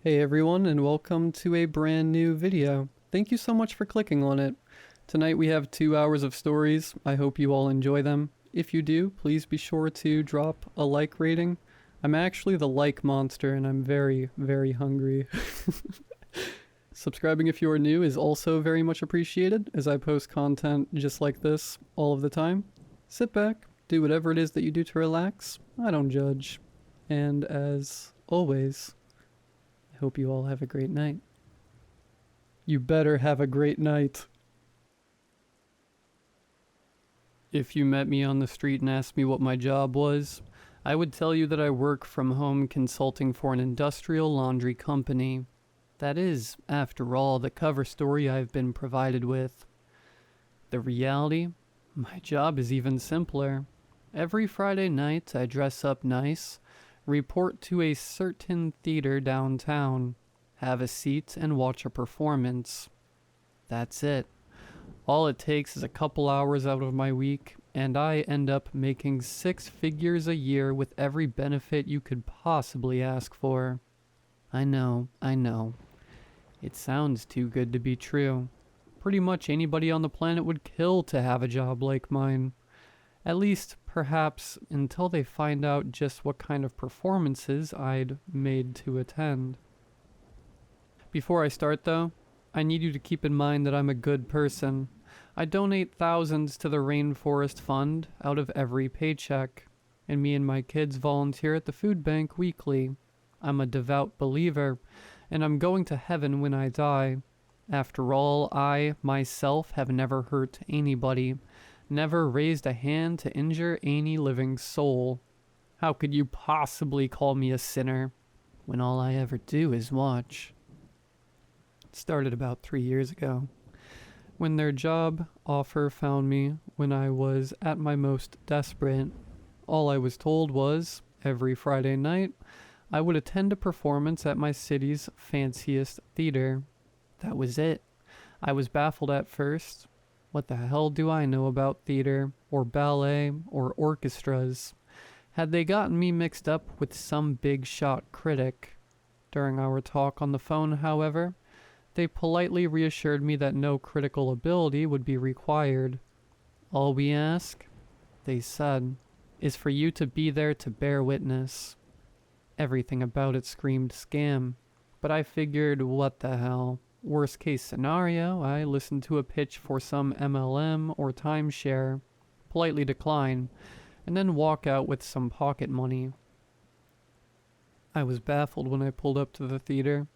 Hey everyone, and welcome to a brand new video. Thank you so much for clicking on it. Tonight we have 2 hours of stories. I hope you all enjoy them. If you do, please be sure to drop a like rating. I'm actually the like monster and I'm very, very hungry. Subscribing if you are new is also very much appreciated, as I post content just like this all of the time. Sit back, do whatever it is that you do to relax. I don't judge. And as always, I hope you all have a great night. You better have a great night. If you met me on the street and asked me what my job was, I would tell you that I work from home consulting for an industrial laundry company. That is, after all, the cover story I've been provided with. The reality? My job is even simpler. Every Friday night, I dress up nice, report to a certain theater downtown, have a seat, and watch a performance. That's it. All it takes is a couple hours out of my week, and I end up making 6 figures a year with every benefit you could possibly ask for. I know. It sounds too good to be true. Pretty much anybody on the planet would kill to have a job like mine. At least, perhaps, until they find out just what kind of performances I'd made to attend. Before I start, though, I need you to keep in mind that I'm a good person. I donate thousands to the Rainforest Fund out of every paycheck, and me and my kids volunteer at the food bank weekly. I'm a devout believer, and I'm going to heaven when I die. After all, I, myself, have never hurt anybody, never raised a hand to injure any living soul. How could you possibly call me a sinner, when all I ever do is watch? It started about 3 years ago, when their job offer found me when I was at my most desperate. All I was told was, every Friday night, I would attend a performance at my city's fanciest theater. That was it. I was baffled at first. What the hell do I know about theater, or ballet, or orchestras? Had they gotten me mixed up with some big shot critic? During our talk on the phone, however, they politely reassured me that no critical ability would be required. All we ask, they said, is for you to be there to bear witness. Everything about it screamed scam, but I figured, what the hell? Worst case scenario, I listen to a pitch for some MLM or timeshare, politely decline, and then walk out with some pocket money. I was baffled when I pulled up to the theater.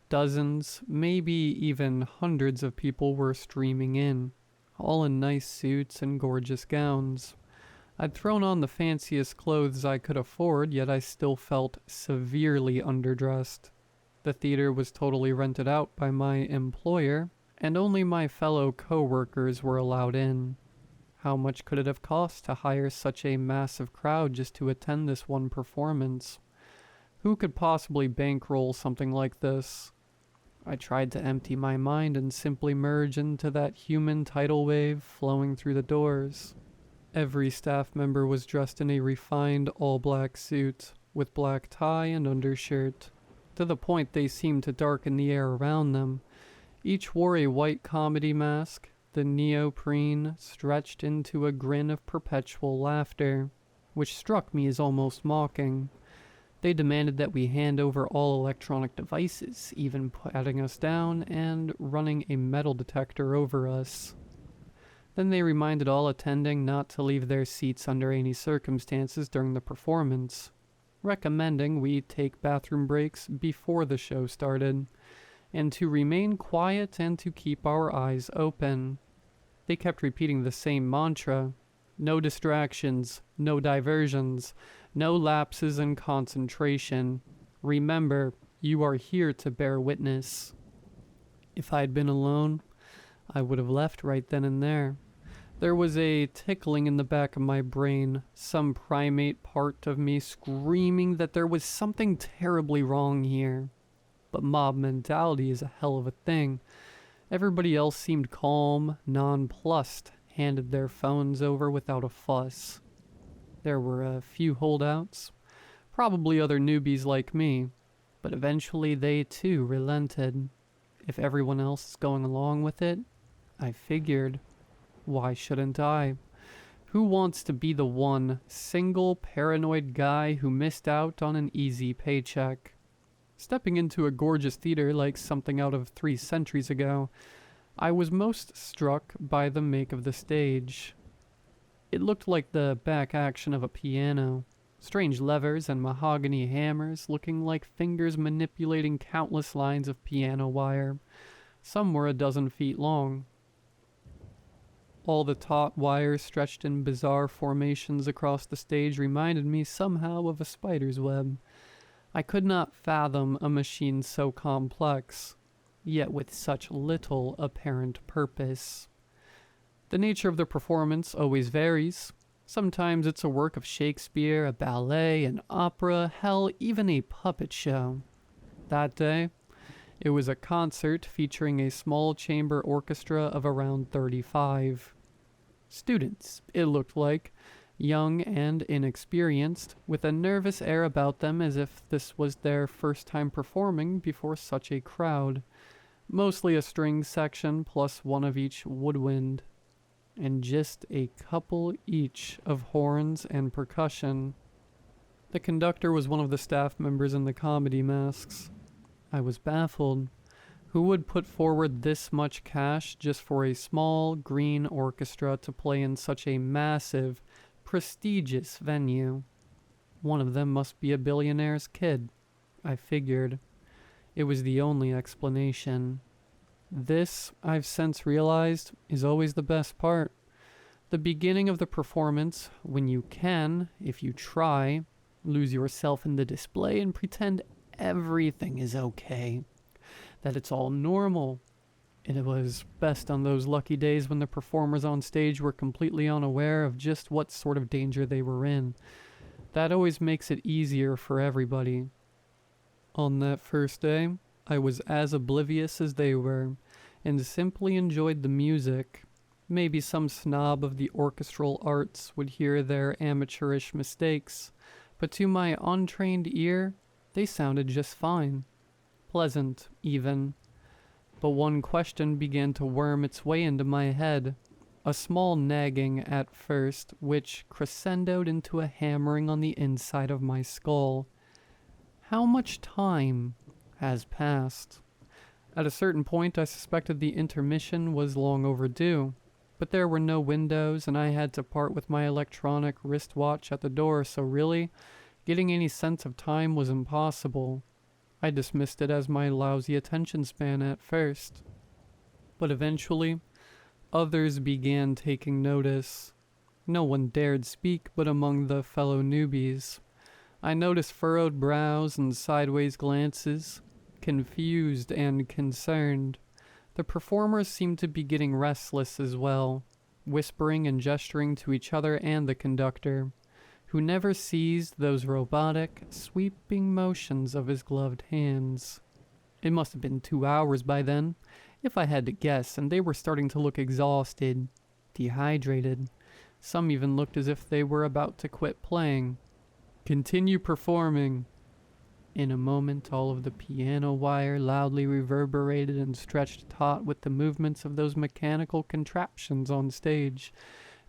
Dozens, maybe even hundreds of people were streaming in, all in nice suits and gorgeous gowns. I'd thrown on the fanciest clothes I could afford, yet I still felt severely underdressed. The theater was totally rented out by my employer, and only my fellow co-workers were allowed in. How much could it have cost to hire such a massive crowd just to attend this one performance? Who could possibly bankroll something like this? I tried to empty my mind and simply merge into that human tidal wave flowing through the doors. Every staff member was dressed in a refined all-black suit, with black tie and undershirt, to the point they seemed to darken the air around them. Each wore a white comedy mask, the neoprene stretched into a grin of perpetual laughter, which struck me as almost mocking. They demanded that we hand over all electronic devices, even patting us down and running a metal detector over us. Then they reminded all attending not to leave their seats under any circumstances during the performance, recommending we take bathroom breaks before the show started, and to remain quiet and to keep our eyes open. They kept repeating the same mantra: no distractions, no diversions, no lapses in concentration. Remember, you are here to bear witness. If I'd been alone, I would have left right then and there. There was a tickling in the back of my brain, some primate part of me screaming that there was something terribly wrong here. But mob mentality is a hell of a thing. Everybody else seemed calm, nonplussed, handed their phones over without a fuss. There were a few holdouts, probably other newbies like me, but eventually they too relented. If everyone else is going along with it, I figured, why shouldn't I? Who wants to be the one single paranoid guy who missed out on an easy paycheck? Stepping into a gorgeous theater like something out of 3 centuries ago, I was most struck by the make of the stage. It looked like the back action of a piano. Strange levers and mahogany hammers looking like fingers manipulating countless lines of piano wire. Some were a dozen feet long. All the taut wires stretched in bizarre formations across the stage reminded me somehow of a spider's web. I could not fathom a machine so complex, yet with such little apparent purpose. The nature of the performance always varies. Sometimes it's a work of Shakespeare, a ballet, an opera, hell, even a puppet show. That day, it was a concert featuring a small chamber orchestra of around 35. Students, it looked like, young and inexperienced, with a nervous air about them as if this was their first time performing before such a crowd. Mostly a string section plus one of each woodwind, and just a couple each of horns and percussion. The conductor was one of the staff members in the comedy masks. I was baffled. Who would put forward this much cash just for a small green orchestra to play in such a massive, prestigious venue? One of them must be a billionaire's kid, I figured. It was the only explanation. This, I've since realized, is always the best part. The beginning of the performance, when you can, if you try, lose yourself in the display and pretend everything is okay. That it's all normal. And it was best on those lucky days when the performers on stage were completely unaware of just what sort of danger they were in. That always makes it easier for everybody. On that first day, I was as oblivious as they were, and simply enjoyed the music. Maybe some snob of the orchestral arts would hear their amateurish mistakes, but to my untrained ear, they sounded just fine. Pleasant, even. But one question began to worm its way into my head. A small nagging at first, which crescendoed into a hammering on the inside of my skull. How much time has passed? At a certain point, I suspected the intermission was long overdue, but there were no windows and I had to part with my electronic wristwatch at the door, so really, getting any sense of time was impossible. I dismissed it as my lousy attention span at first. But eventually, others began taking notice. No one dared speak but among the fellow newbies. I noticed furrowed brows and sideways glances, confused and concerned. The performers seemed to be getting restless as well, whispering and gesturing to each other and the conductor, who never ceased those robotic, sweeping motions of his gloved hands. It must have been 2 hours by then, if I had to guess, and they were starting to look exhausted, dehydrated. Some even looked as if they were about to quit playing. Continue performing. In a moment, all of the piano wire loudly reverberated and stretched taut with the movements of those mechanical contraptions on stage,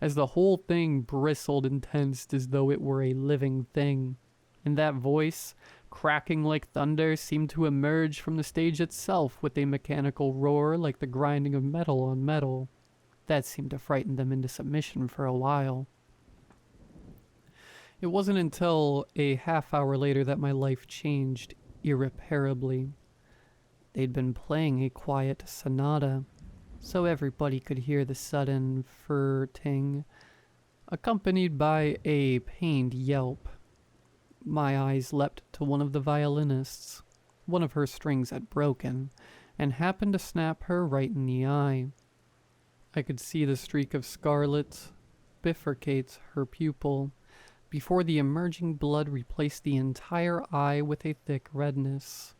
as the whole thing bristled and tensed as though it were a living thing. And that voice, cracking like thunder, seemed to emerge from the stage itself with a mechanical roar like the grinding of metal on metal. That seemed to frighten them into submission for a while. It wasn't until a half hour later that my life changed irreparably. They'd been playing a quiet sonata, so everybody could hear the sudden fur-ting, accompanied by a pained yelp. My eyes leapt to one of the violinists. One of her strings had broken, and happened to snap her right in the eye. I could see the streak of scarlet bifurcate her pupil, before the emerging blood replaced the entire eye with a thick redness.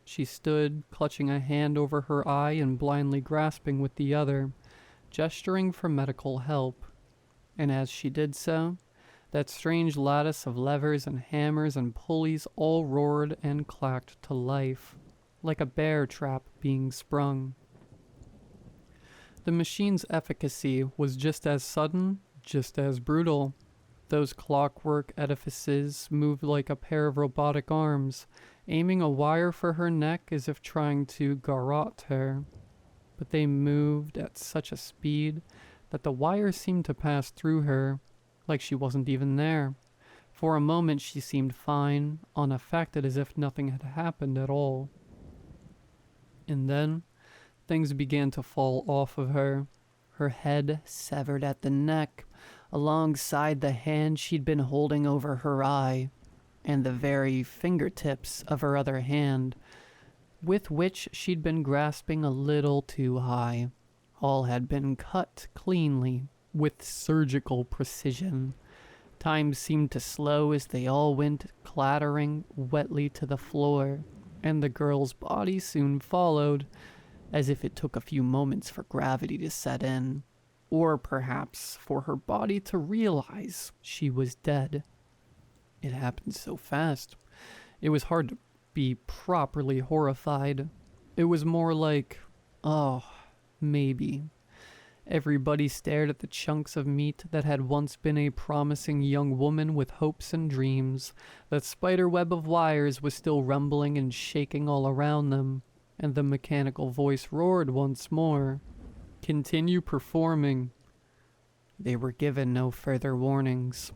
She stood, clutching a hand over her eye and blindly grasping with the other, gesturing for medical help. And as she did so, That strange lattice of levers and hammers and pulleys all roared and clacked to life, like a bear trap being sprung. The machine's efficacy was just as sudden, just as brutal. Those clockwork edifices moved like a pair of robotic arms, aiming a wire for her neck as if trying to garrote her. But they moved at such a speed that the wire seemed to pass through her, like she wasn't even there. For a moment she seemed fine, unaffected, as if nothing had happened at all. And then things began to fall off of her. Her head severed at the neck, alongside the hand she'd been holding over her eye, and the very fingertips of her other hand, with which she'd been grasping a little too high. All had been cut cleanly, with surgical precision. Time seemed to slow as they all went clattering wetly to the floor, and the girl's body soon followed, as if it took a few moments for gravity to set in, or perhaps for her body to realize she was dead. It happened so fast. It was hard to be properly horrified. It was more like, oh, maybe. Everybody stared at the chunks of meat that had once been a promising young woman with hopes and dreams. That spider web of wires was still rumbling and shaking all around them, and the mechanical voice roared once more. Continue performing. They were given no further warnings.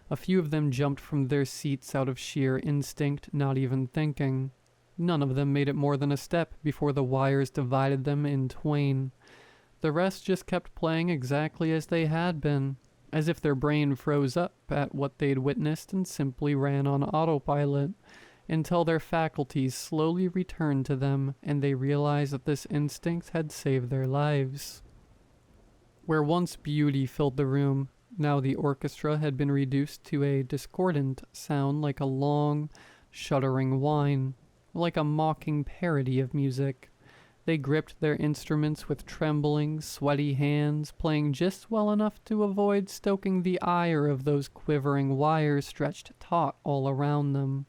A few of them jumped from their seats out of sheer instinct, not even thinking. None of them made it more than a step before the wires divided them in twain. The rest just kept playing exactly as they had been, as if their brain froze up at what they'd witnessed and simply ran on autopilot, until their faculties slowly returned to them and they realized that this instinct had saved their lives. Where once beauty filled the room, now the orchestra had been reduced to a discordant sound like a long, shuddering whine, like a mocking parody of music. They gripped their instruments with trembling, sweaty hands, playing just well enough to avoid stoking the ire of those quivering wires stretched taut all around them.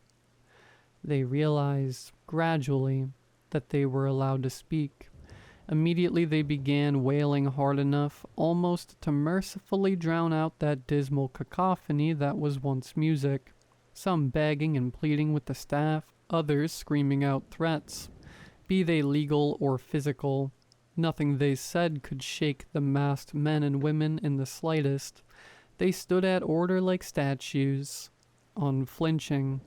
They realized, gradually, that they were allowed to speak. Immediately they began wailing hard enough, almost to mercifully drown out that dismal cacophony that was once music. Some begging and pleading with the staff, others screaming out threats. Be they legal or physical, nothing they said could shake the masked men and women in the slightest. They stood at order like statues, unflinching.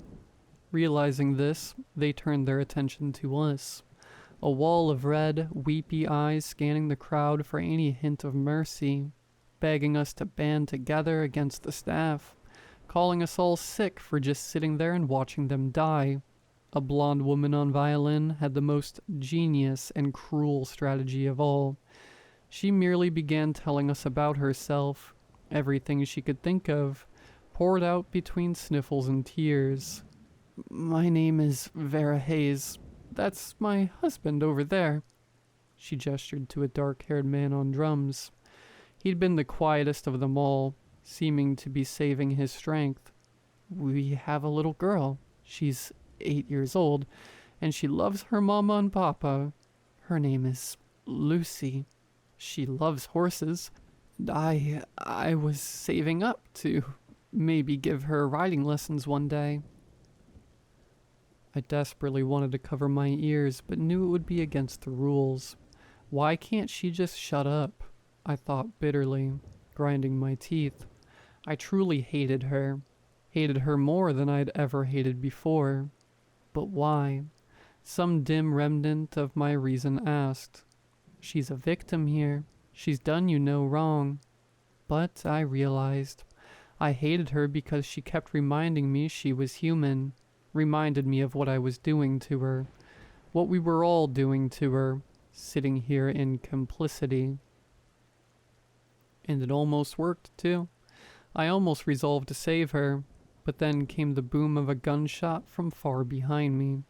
Realizing this, they turned their attention to us. A wall of red, weepy eyes scanning the crowd for any hint of mercy, begging us to band together against the staff, calling us all sick for just sitting there and watching them die. A blonde woman on violin had the most genius and cruel strategy of all. She merely began telling us about herself, everything she could think of, poured out between sniffles and tears. My name is Vera Hayes. That's my husband over there. She gestured to a dark-haired man on drums. He'd been the quietest of them all, seeming to be saving his strength. We have a little girl. She's 8 years old, and she loves her mama and papa. Her name is Lucy. She loves horses. I was saving up to maybe give her riding lessons one day. I desperately wanted to cover my ears, but knew it would be against the rules. Why can't she just shut up? I thought bitterly, grinding my teeth. I truly hated her more than I'd ever hated before. But why? Some dim remnant of my reason asked. She's a victim here. She's done you no wrong. But I realized. I hated her because she kept reminding me she was human. Reminded me of what I was doing to her. What we were all doing to her, sitting here in complicity. And it almost worked, too. I almost resolved to save her, but then came the boom of a gunshot from far behind me.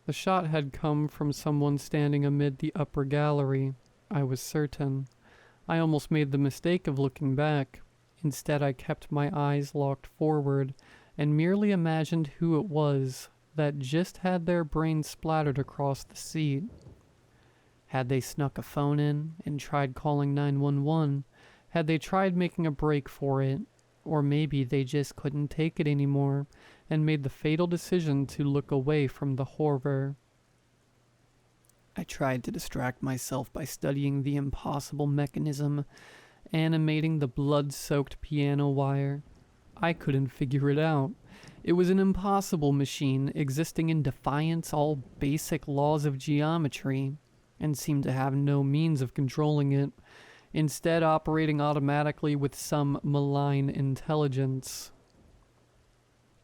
The shot had come from someone standing amid the upper gallery, I was certain. I almost made the mistake of looking back. Instead, I kept my eyes locked forward and merely imagined who it was that just had their brains splattered across the seat. Had they snuck a phone in and tried calling 911? Had they tried making a break for it? Or maybe they just couldn't take it anymore and made the fatal decision to look away from the horror. I tried to distract myself by studying the impossible mechanism, animating the blood-soaked piano wire. I couldn't figure it out. It was an impossible machine existing in defiance all basic laws of geometry, and seemed to have no means of controlling it, instead operating automatically with some malign intelligence.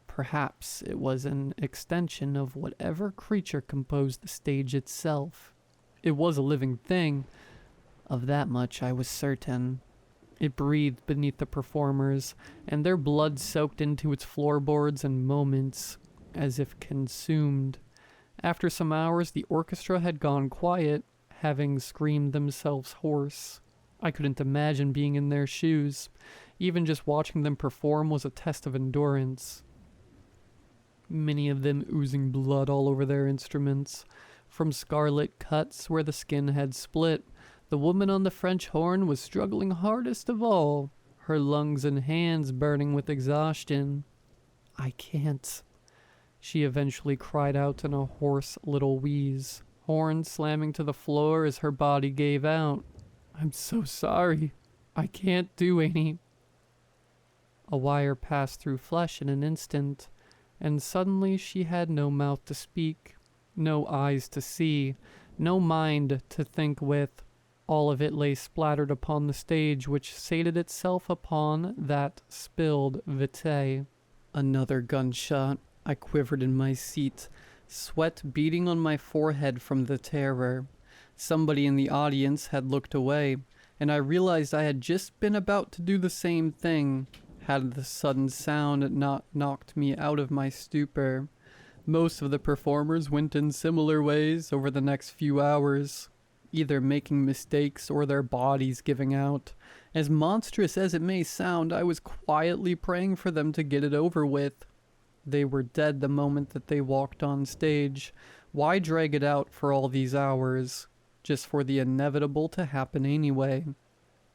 Perhaps it was an extension of whatever creature composed the stage itself. It was a living thing. Of that much I was certain. It breathed beneath the performers, and their blood soaked into its floorboards in moments, as if consumed. After some hours, the orchestra had gone quiet, having screamed themselves hoarse. I couldn't imagine being in their shoes. Even just watching them perform was a test of endurance. Many of them oozing blood all over their instruments, from scarlet cuts where the skin had split. The woman on the French horn was struggling hardest of all, her lungs and hands burning with exhaustion. "I can't," she eventually cried out in a hoarse little wheeze, horn slamming to the floor as her body gave out. "I'm so sorry. I can't do any." A wire passed through flesh in an instant, and suddenly she had no mouth to speak, no eyes to see, no mind to think with. All of it lay splattered upon the stage, which sated itself upon that spilled vitae. Another gunshot. I quivered in my seat, sweat beading on my forehead from the terror. Somebody in the audience had looked away, and I realized I had just been about to do the same thing, had the sudden sound not knocked me out of my stupor. Most of the performers went in similar ways over the next few hours, either making mistakes or their bodies giving out. As monstrous as it may sound, I was quietly praying for them to get it over with. They were dead the moment that they walked on stage. Why drag it out for all these hours, just for the inevitable to happen anyway?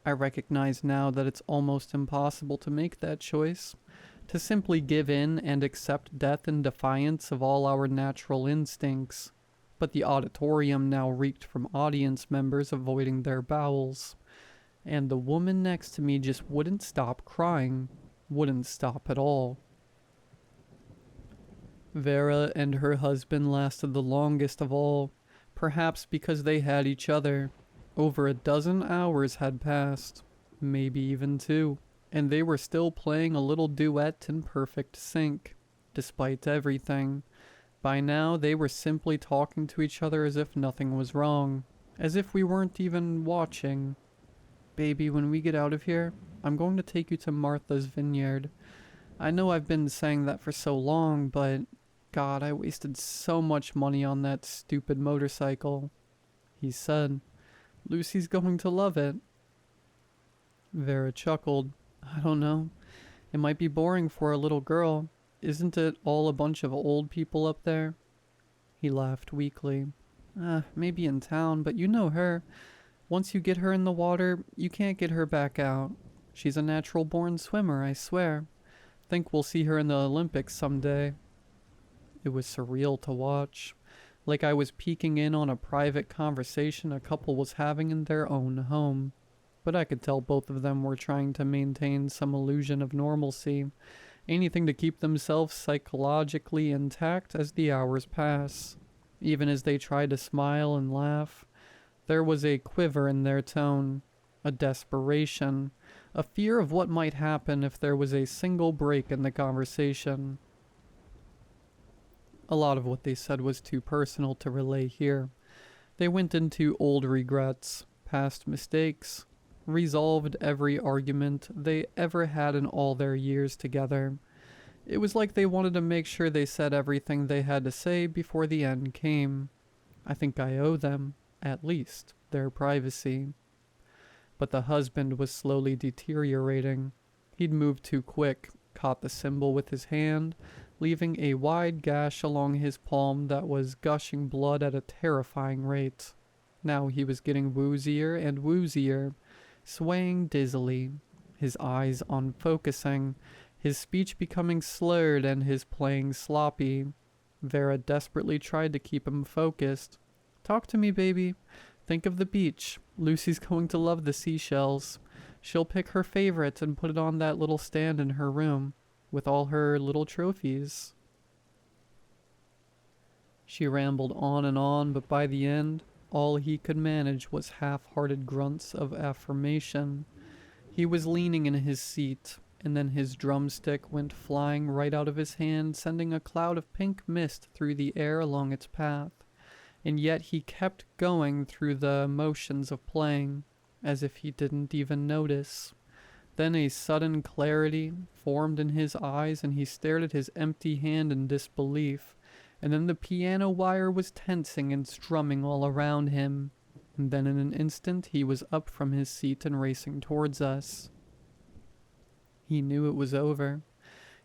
I recognize now that it's almost impossible to make that choice, to simply give in and accept death in defiance of all our natural instincts. But the auditorium now reeked from audience members avoiding their bowels, and the woman next to me just wouldn't stop crying, wouldn't stop at all. Vera and her husband lasted the longest of all, perhaps because they had each other. Over a dozen hours had passed, maybe even 2, and they were still playing a little duet in perfect sync, despite everything. By now, they were simply talking to each other as if nothing was wrong, as if we weren't even watching. "Baby, when we get out of here, I'm going to take you to Martha's Vineyard. I know I've been saying that for so long, but God, I wasted so much money on that stupid motorcycle," he said. "Lucy's going to love it." Vera chuckled. "I don't know. It might be boring for a little girl. Isn't it all a bunch of old people up there?" He laughed weakly. Maybe in town, but you know her. Once you get her in the water, you can't get her back out. She's a natural-born swimmer, I swear. Think we'll see her in the Olympics someday." It was surreal to watch, like I was peeking in on a private conversation a couple was having in their own home. But I could tell both of them were trying to maintain some illusion of normalcy, anything to keep themselves psychologically intact as the hours pass. Even as they tried to smile and laugh, there was a quiver in their tone, a desperation, a fear of what might happen if there was a single break in the conversation. A lot of what they said was too personal to relay here. They went into old regrets, past mistakes, resolved every argument they ever had in all their years together. It was like they wanted to make sure they said everything they had to say before the end came. I think I owe them, at least, their privacy. But the husband was slowly deteriorating. He'd moved too quick, caught the symbol with his hand, leaving a wide gash along his palm that was gushing blood at a terrifying rate. Now he was getting woozier and woozier, swaying dizzily, his eyes unfocusing, his speech becoming slurred and his playing sloppy. Vera desperately tried to keep him focused. "Talk to me, baby. Think of the beach. Lucy's going to love the seashells. She'll pick her favorite and put it on that little stand in her room, with all her little trophies." She rambled on, but by the end, all he could manage was half-hearted grunts of affirmation. He was leaning in his seat, and then his drumstick went flying right out of his hand, sending a cloud of pink mist through the air along its path. And yet he kept going through the motions of playing, as if he didn't even notice. Then a sudden clarity formed in his eyes, and he stared at his empty hand in disbelief. And then the piano wire was tensing and strumming all around him. And then in an instant he was up from his seat and racing towards us. He knew it was over.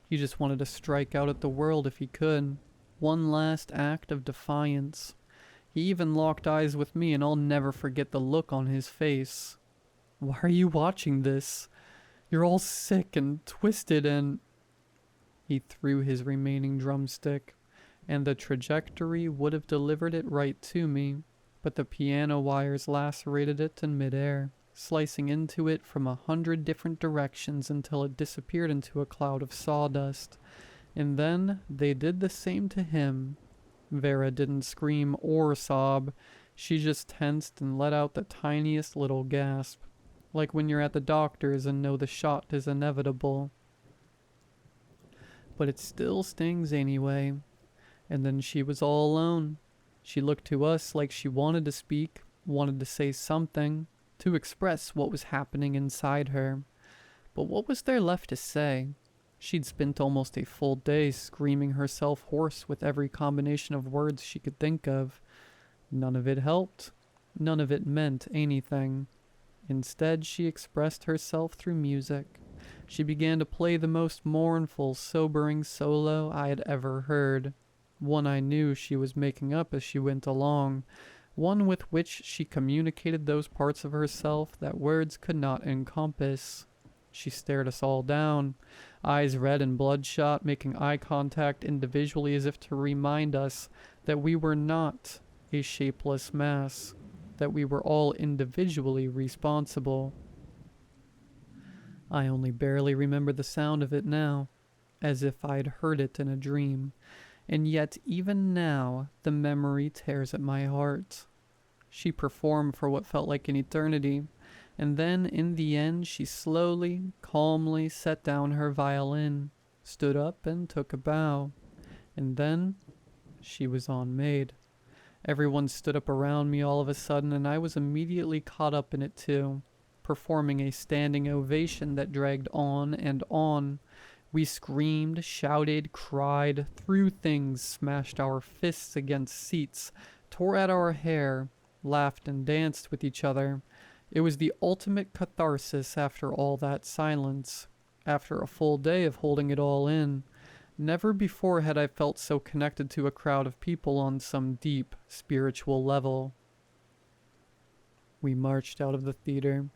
He just wanted to strike out at the world if he could. One last act of defiance. He even locked eyes with me, and I'll never forget the look on his face. "Why are you watching this? You're all sick and twisted and..." He threw his remaining drumstick, and the trajectory would have delivered it right to me, but the piano wires lacerated it in midair, slicing into it from 100 different directions until it disappeared into a cloud of sawdust. And then they did the same to him. Vera didn't scream or sob. She just tensed and let out the tiniest little gasp, like when you're at the doctor's and know the shot is inevitable. But it still stings anyway. And then she was all alone. She looked to us like she wanted to speak, wanted to say something, to express what was happening inside her. But what was there left to say? She'd spent almost a full day screaming herself hoarse with every combination of words she could think of. None of it helped. None of it meant anything. Instead, she expressed herself through music. She began to play the most mournful, sobering solo I had ever heard. One I knew she was making up as she went along. One with which she communicated those parts of herself that words could not encompass. She stared us all down, eyes red and bloodshot, making eye contact individually as if to remind us that we were not a shapeless mass, that we were all individually responsible. I only barely remember the sound of it now, as if I'd heard it in a dream, and yet even now the memory tears at my heart. She performed for what felt like an eternity, and then in the end she slowly, calmly set down her violin, stood up and took a bow, and then she was on Maid. Everyone stood up around me all of a sudden, and I was immediately caught up in it too, performing a standing ovation that dragged on and on. We screamed, shouted, cried, threw things, smashed our fists against seats, tore at our hair, laughed and danced with each other. It was the ultimate catharsis after all that silence, after a full day of holding it all in. Never before had I felt so connected to a crowd of people on some deep, spiritual level. We marched out of the theater,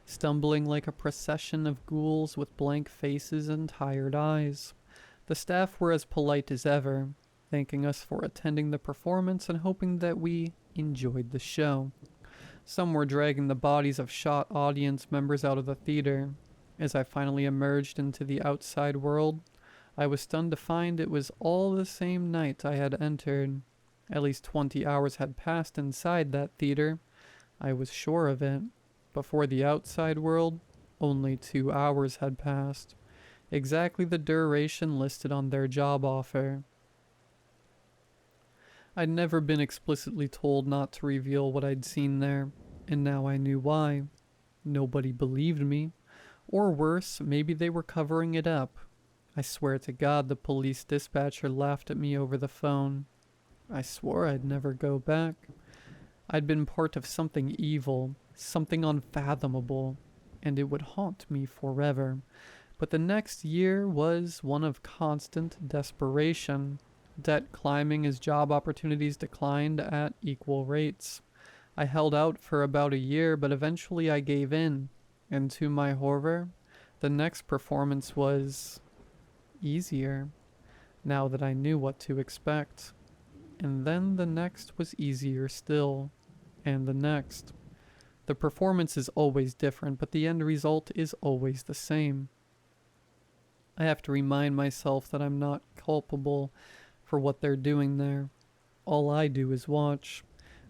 stumbling like a procession of ghouls with blank faces and tired eyes. The staff were as polite as ever, thanking us for attending the performance and hoping that we enjoyed the show. Some were dragging the bodies of shot audience members out of the theater. As I finally emerged into the outside world, I was stunned to find it was all the same night I had entered. At least 20 hours had passed inside that theater. I was sure of it. But for the outside world, only 2 hours had passed. Exactly the duration listed on their job offer. I'd never been explicitly told not to reveal what I'd seen there, and now I knew why. Nobody believed me. Or worse, maybe they were covering it up. I swear to God the police dispatcher laughed at me over the phone. I swore I'd never go back. I'd been part of something evil, something unfathomable, and it would haunt me forever. But the next year was one of constant desperation. Debt climbing as job opportunities declined at equal rates. I held out for about a year, but eventually I gave in. And to my horror, the next performance was easier, now that I knew what to expect. And then the next was easier still, and the next. The performance is always different, but the end result is always the same. I have to remind myself that I'm not culpable for what they're doing there. All I do is watch.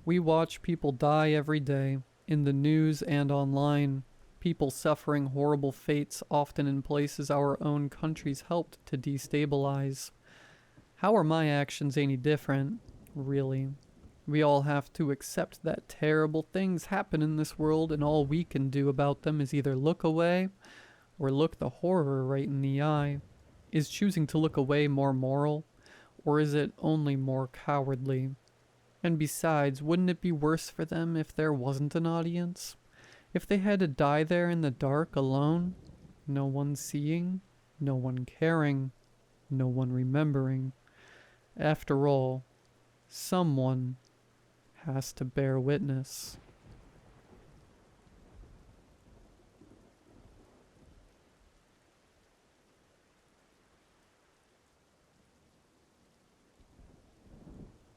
We watch people die every day, in the news and online. People suffering horrible fates, often in places our own countries helped to destabilize. How are my actions any different, really? We all have to accept that terrible things happen in this world, and all we can do about them is either look away or look the horror right in the eye. Is choosing to look away more moral, or is it only more cowardly? And besides, wouldn't it be worse for them if there wasn't an audience? If they had to die there in the dark alone? No one seeing, no one caring, no one remembering. After all, someone has to bear witness.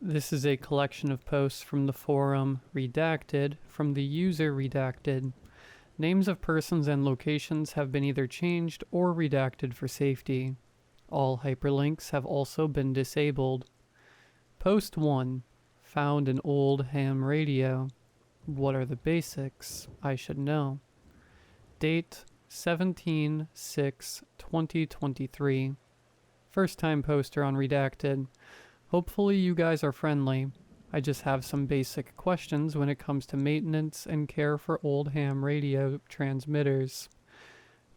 This is a collection of posts from the forum Redacted from the user Redacted. Names of persons and locations have been either changed or redacted for safety. All hyperlinks have also been disabled. Post 1. Found an old ham radio. What are the basics? I should know. Date 17/6/2023. First time poster on Redacted. Hopefully you guys are friendly. I just have some basic questions when it comes to maintenance and care for old ham radio transmitters.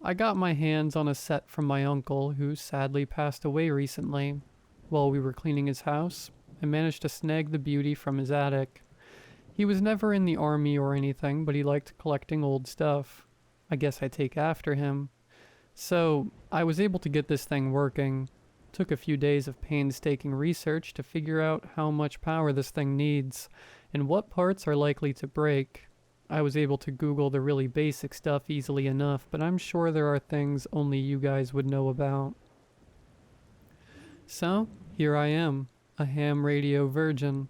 I got my hands on a set from my uncle, who sadly passed away recently. While we were cleaning his house, I managed to snag the beauty from his attic. He was never in the army or anything, but he liked collecting old stuff. I guess I take after him. So, I was able to get this thing working. Took a few days of painstaking research to figure out how much power this thing needs, and what parts are likely to break. I was able to Google the really basic stuff easily enough, but I'm sure there are things only you guys would know about. So, here I am, a ham radio virgin.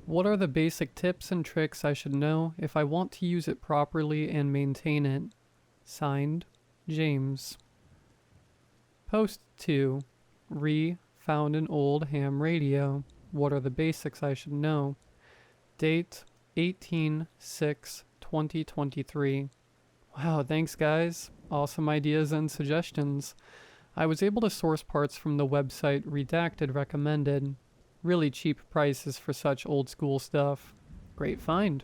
What are the basic tips and tricks I should know if I want to use it properly and maintain it? Signed, James. Post 2. Found an old ham radio. What are the basics I should know? Date 18/6/2023. Wow, thanks guys. Awesome ideas and suggestions. I was able to source parts from the website Redacted recommended. Really cheap prices for such old school stuff. Great find.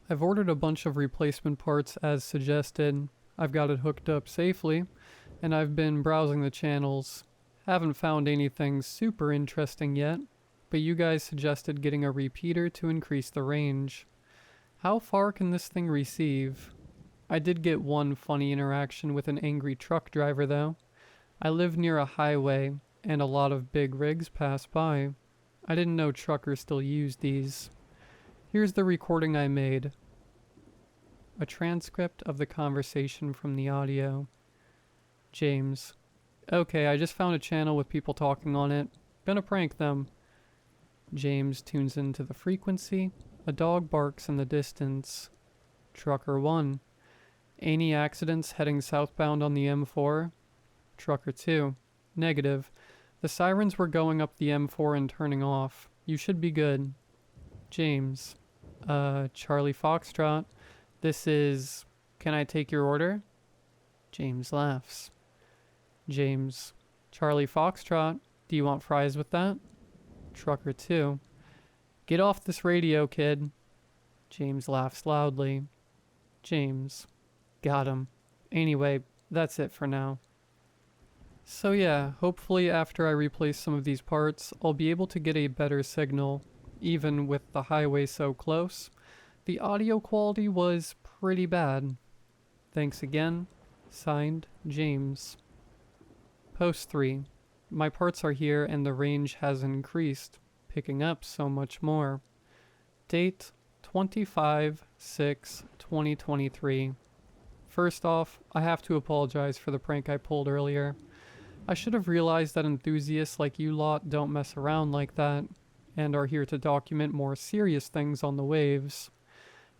I've ordered a bunch of replacement parts as suggested. I've got it hooked up safely, and I've been browsing the channels. Haven't found anything super interesting yet, but you guys suggested getting a repeater to increase the range. How far can this thing receive? I did get one funny interaction with an angry truck driver though. I live near a highway, and a lot of big rigs pass by. I didn't know truckers still used these. Here's the recording I made. A transcript of the conversation from the audio. James. Okay, I just found a channel with people talking on it. Gonna prank them. James tunes into the frequency. A dog barks in the distance. Trucker 1. Any accidents heading southbound on the M4? Trucker 2. Negative. The sirens were going up the M4 and turning off. You should be good. James. Charlie Foxtrot. This is... Can I take your order? James laughs. James. Charlie Foxtrot. Do you want fries with that? Trucker 2. Get off this radio, kid. James laughs loudly. James. Got him. Anyway, that's it for now. So yeah, hopefully after I replace some of these parts, I'll be able to get a better signal, even with the highway so close. The audio quality was pretty bad. Thanks again. Signed, James. Post 3. My parts are here and the range has increased, picking up so much more. Date 25/6/2023. First off, I have to apologize for the prank I pulled earlier. I should have realized that enthusiasts like you lot don't mess around like that, and are here to document more serious things on the waves.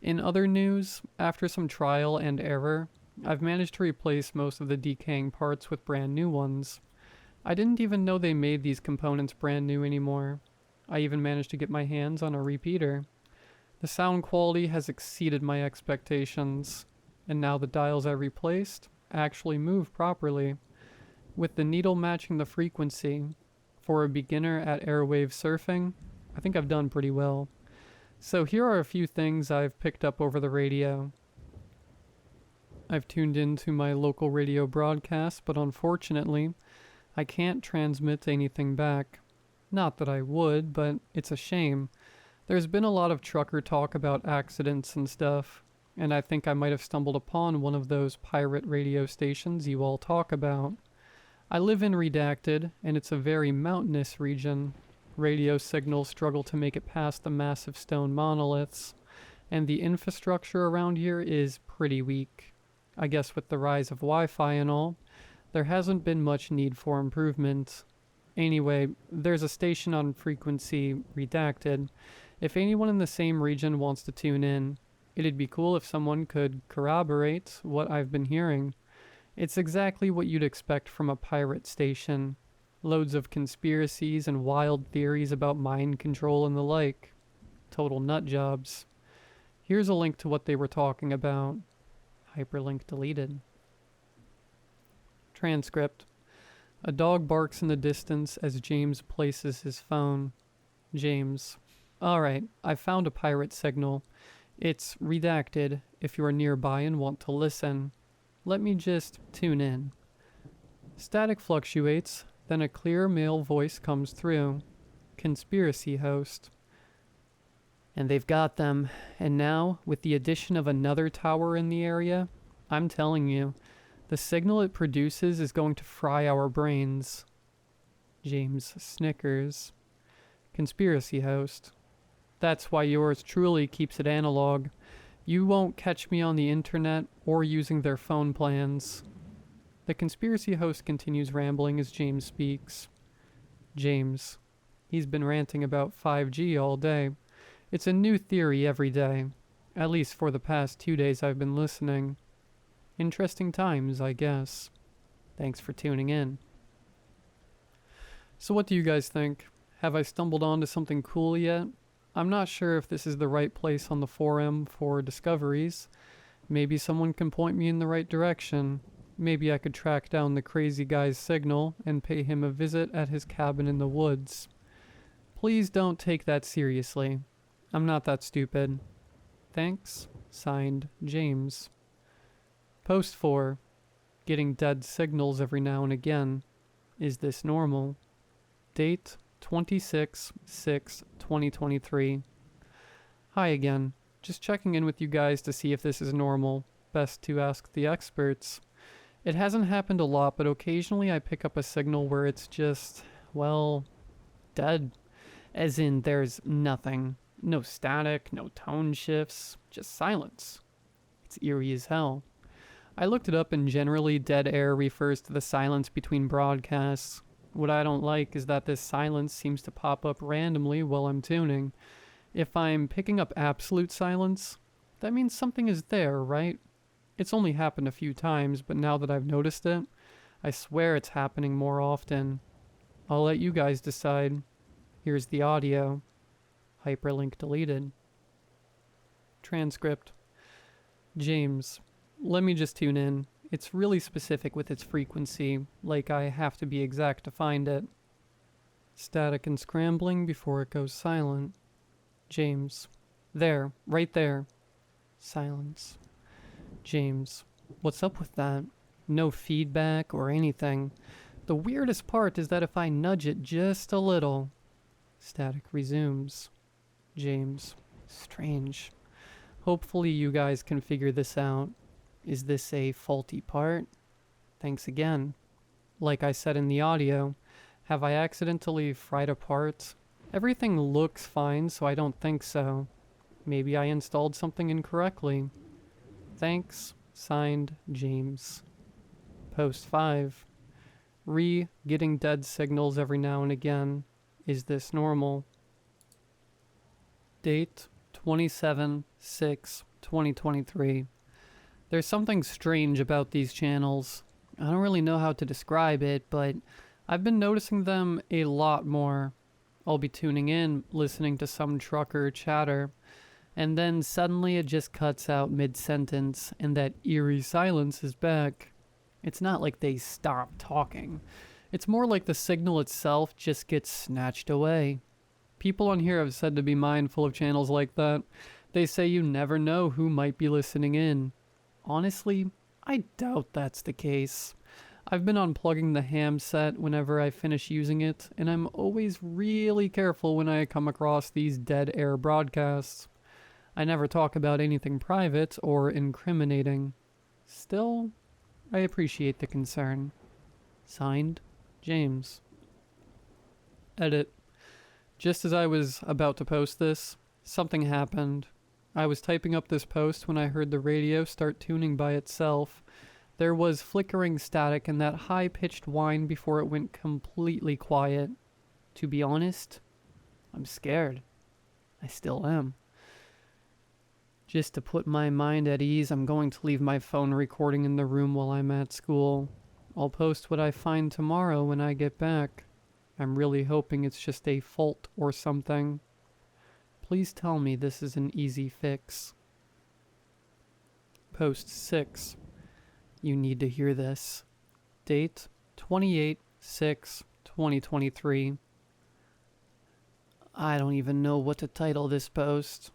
In other news, after some trial and error, I've managed to replace most of the decaying parts with brand new ones. I didn't even know they made these components brand new anymore. I even managed to get my hands on a repeater. The sound quality has exceeded my expectations, and now the dials I replaced actually move properly, with the needle matching the frequency. For a beginner at airwave surfing, I think I've done pretty well. So here are a few things I've picked up over the radio. I've tuned into my local radio broadcast, but unfortunately, I can't transmit anything back. Not that I would, but it's a shame. There's been a lot of trucker talk about accidents and stuff, and I think I might have stumbled upon one of those pirate radio stations you all talk about. I live in Redacted, and it's a very mountainous region. Radio signals struggle to make it past the massive stone monoliths, and the infrastructure around here is pretty weak. I guess with the rise of Wi-Fi and all, there hasn't been much need for improvement. Anyway, there's a station on frequency Redacted. If anyone in the same region wants to tune in, it'd be cool if someone could corroborate what I've been hearing. It's exactly what you'd expect from a pirate station. Loads of conspiracies and wild theories about mind control and the like. Total nut jobs. Here's a link to what they were talking about. Hyperlink deleted. Transcript. A dog barks in the distance as James places his phone. James. Alright, I found a pirate signal. It's Redacted if you are nearby and want to listen. Let me just tune in. Static fluctuates, then a clear male voice comes through. Conspiracy host. And they've got them. And now, with the addition of another tower in the area, I'm telling you, the signal it produces is going to fry our brains. James snickers. Conspiracy host. That's why yours truly keeps it analog. You won't catch me on the internet or using their phone plans. The conspiracy host continues rambling as James speaks. James. He's been ranting about 5G all day. It's a new theory every day. At least for the past 2 days I've been listening. Interesting times, I guess. Thanks for tuning in. So what do you guys think? Have I stumbled onto something cool yet? I'm not sure if this is the right place on the forum for discoveries. Maybe someone can point me in the right direction. Maybe I could track down the crazy guy's signal and pay him a visit at his cabin in the woods. Please don't take that seriously. I'm not that stupid. Thanks. Signed, James. Post 4. Getting dead signals every now and again. Is this normal? Date 26/6/2023. Hi again. Just checking in with you guys to see if this is normal. Best to ask the experts. It hasn't happened a lot, but occasionally I pick up a signal where it's just, well, dead. As in, there's nothing. No static, no tone shifts, just silence. It's eerie as hell. I looked it up and generally dead air refers to the silence between broadcasts. What I don't like is that this silence seems to pop up randomly while I'm tuning. If I'm picking up absolute silence, that means something is there, right? It's only happened a few times, but now that I've noticed it, I swear it's happening more often. I'll let you guys decide. Here's the audio. Hyperlink deleted. Transcript. James, let me just tune in. It's really specific with its frequency, like I have to be exact to find it. Static and scrambling before it goes silent. James. There, right there. Silence. James. What's up with that? No feedback or anything. The weirdest part is that if I nudge it just a little... Static resumes. James. Strange. Hopefully you guys can figure this out. Is this a faulty part? Thanks again. like I said in the audio. Have I accidentally fried a part? Everything looks fine, so I don't think so. Maybe I installed something incorrectly. Thanks. Signed, James. Post 5. Getting dead signals every now and again. Is this normal? Date 27/6/2023. There's something strange about these channels. I don't really know how to describe it, but I've been noticing them a lot more. I'll be tuning in, listening to some trucker chatter, and then suddenly it just cuts out mid-sentence and that eerie silence is back. It's not like they stop talking. It's more like the signal itself just gets snatched away. People on here have said to be mindful of channels like that. They say you never know who might be listening in. Honestly, I doubt that's the case. I've been unplugging the ham set whenever I finish using it, and I'm always really careful when I come across these dead air broadcasts. I never talk about anything private or incriminating. Still, I appreciate the concern. Signed, James. Edit. Just as I was about to post this, something happened. I was typing up this post when I heard the radio start tuning by itself. There was flickering static and that high-pitched whine before it went completely quiet. To be honest, I'm scared. I still am. Just to put my mind at ease, I'm going to leave my phone recording in the room while I'm at school. I'll post what I find tomorrow when I get back. I'm really hoping it's just a fault or something. Please tell me this is an easy fix. Post 6. You need to hear this. Date 28/6/2023. I don't even know what to title this post.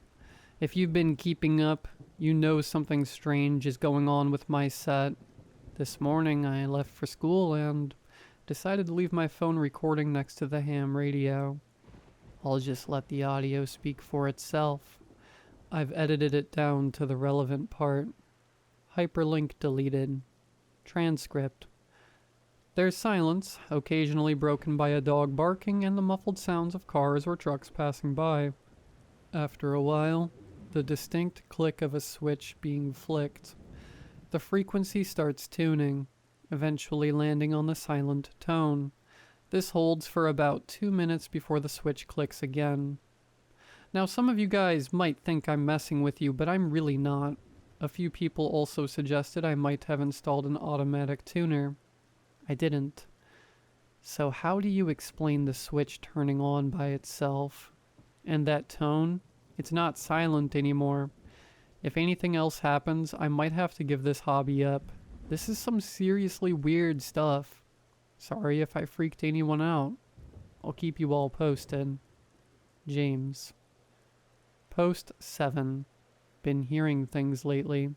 If you've been keeping up, you know something strange is going on with my set. This morning I left for school and decided to leave my phone recording next to the ham radio. I'll just let the audio speak for itself. I've edited it down to the relevant part. Hyperlink deleted. Transcript. There's silence, occasionally broken by a dog barking and the muffled sounds of cars or trucks passing by. After a while, the distinct click of a switch being flicked. The frequency starts tuning, eventually landing on the silent tone. This holds for about 2 minutes before the switch clicks again. Now, some of you guys might think I'm messing with you, but I'm really not. A few people also suggested I might have installed an automatic tuner. I didn't. So how do you explain the switch turning on by itself? And that tone? It's not silent anymore. If anything else happens, I might have to give this hobby up. This is some seriously weird stuff. Sorry if I freaked anyone out. I'll keep you all posted. James. Post 7. Been hearing things lately.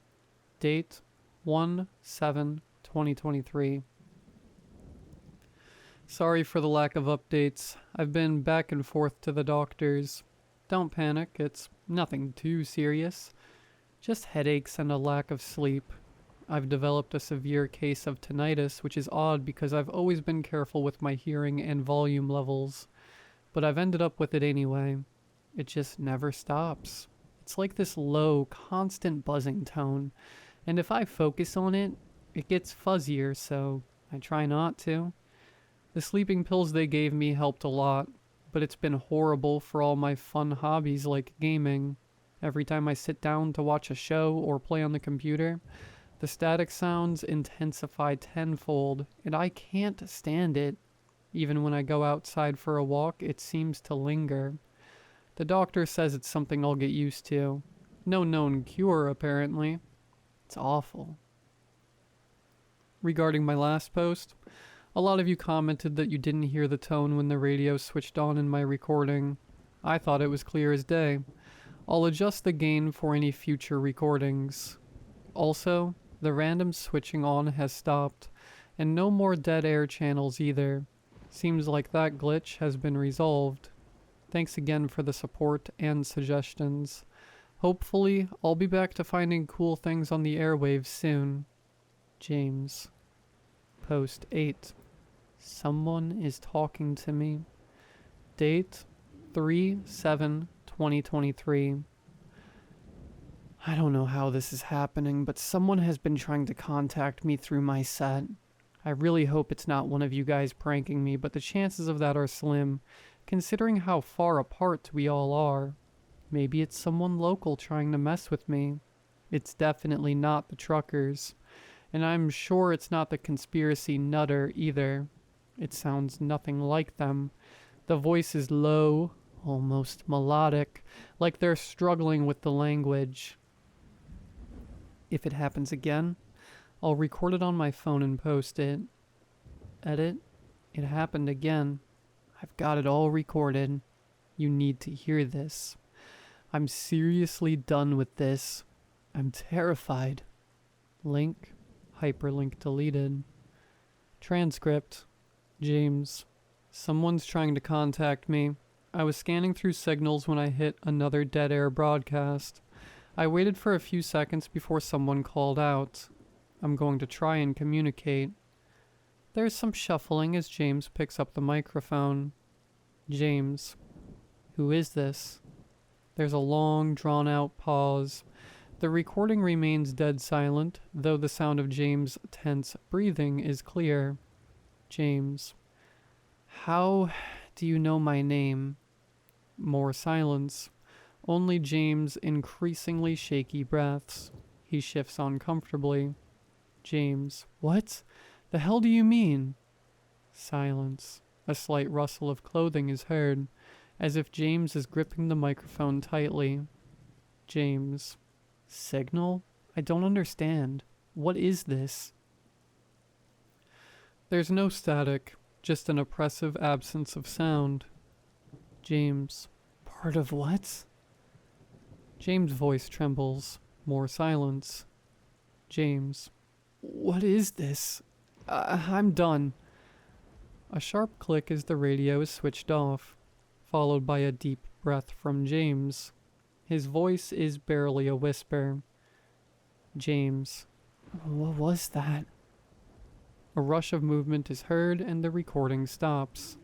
Date 1/7/2023. Sorry for the lack of updates. I've been back and forth to the doctors. Don't panic, it's nothing too serious. Just headaches and a lack of sleep. I've developed a severe case of tinnitus, which is odd because I've always been careful with my hearing and volume levels. But I've ended up with it anyway. It just never stops. It's like this low, constant buzzing tone. And if I focus on it, it gets fuzzier, so I try not to. The sleeping pills they gave me helped a lot, but it's been horrible for all my fun hobbies like gaming. Every time I sit down to watch a show or play on the computer, the static sounds intensify tenfold, and I can't stand it. Even when I go outside for a walk, it seems to linger. The doctor says it's something I'll get used to. No known cure, apparently. It's awful. Regarding my last post, a lot of you commented that you didn't hear the tone when the radio switched on in my recording. I thought it was clear as day. I'll adjust the gain for any future recordings. Also, the random switching on has stopped, and no more dead air channels either. Seems like that glitch has been resolved. Thanks again for the support and suggestions. Hopefully, I'll be back to finding cool things on the airwaves soon. James. Post 8. Someone is talking to me. Date 3/7/2023. I don't know how this is happening, but someone has been trying to contact me through my set. I really hope it's not one of you guys pranking me, but the chances of that are slim, considering how far apart we all are. Maybe it's someone local trying to mess with me. It's definitely not the truckers, and I'm sure it's not the conspiracy nutter either. It sounds nothing like them. The voice is low, almost melodic, like they're struggling with the language. If it happens again, I'll record it on my phone and post it. Edit. It happened again. I've got it all recorded. You need to hear this. I'm seriously done with this. I'm terrified. Link. Hyperlink deleted. Transcript. James. Someone's trying to contact me. I was scanning through signals when I hit another dead air broadcast. I waited for a few seconds before someone called out. I'm going to try and communicate. There's some shuffling as James picks up the microphone. James. Who is this? There's a long, drawn-out pause. The recording remains dead silent, though the sound of James' tense breathing is clear. James. How do you know my name? More silence. Only James' increasingly shaky breaths. He shifts uncomfortably. James. What? The hell do you mean? Silence. A slight rustle of clothing is heard, as if James is gripping the microphone tightly. James. Signal? I don't understand. What is this? There's no static, just an oppressive absence of sound. James. Part of what? James' voice trembles. More silence. James. What is this? I'm done. A sharp click as the radio is switched off, followed by a deep breath from James. His voice is barely a whisper. James. What was that? A rush of movement is heard and the recording stops.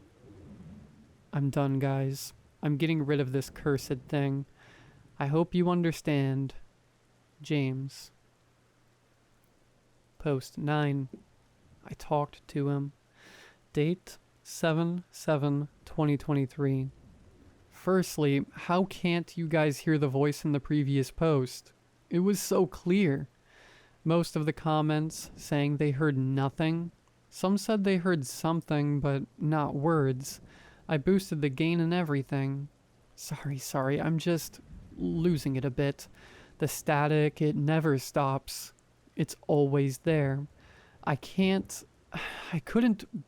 I'm done, guys. I'm getting rid of this cursed thing. I hope you understand. James. Post 9. I talked to him. Date 7/7/2023. Firstly, how can't you guys hear the voice in the previous post? It was so clear. Most of the comments saying they heard nothing. Some said they heard something, but not words. I boosted the gain and everything. Sorry, I'm just losing it a bit. The static, it never stops. It's always there. I couldn't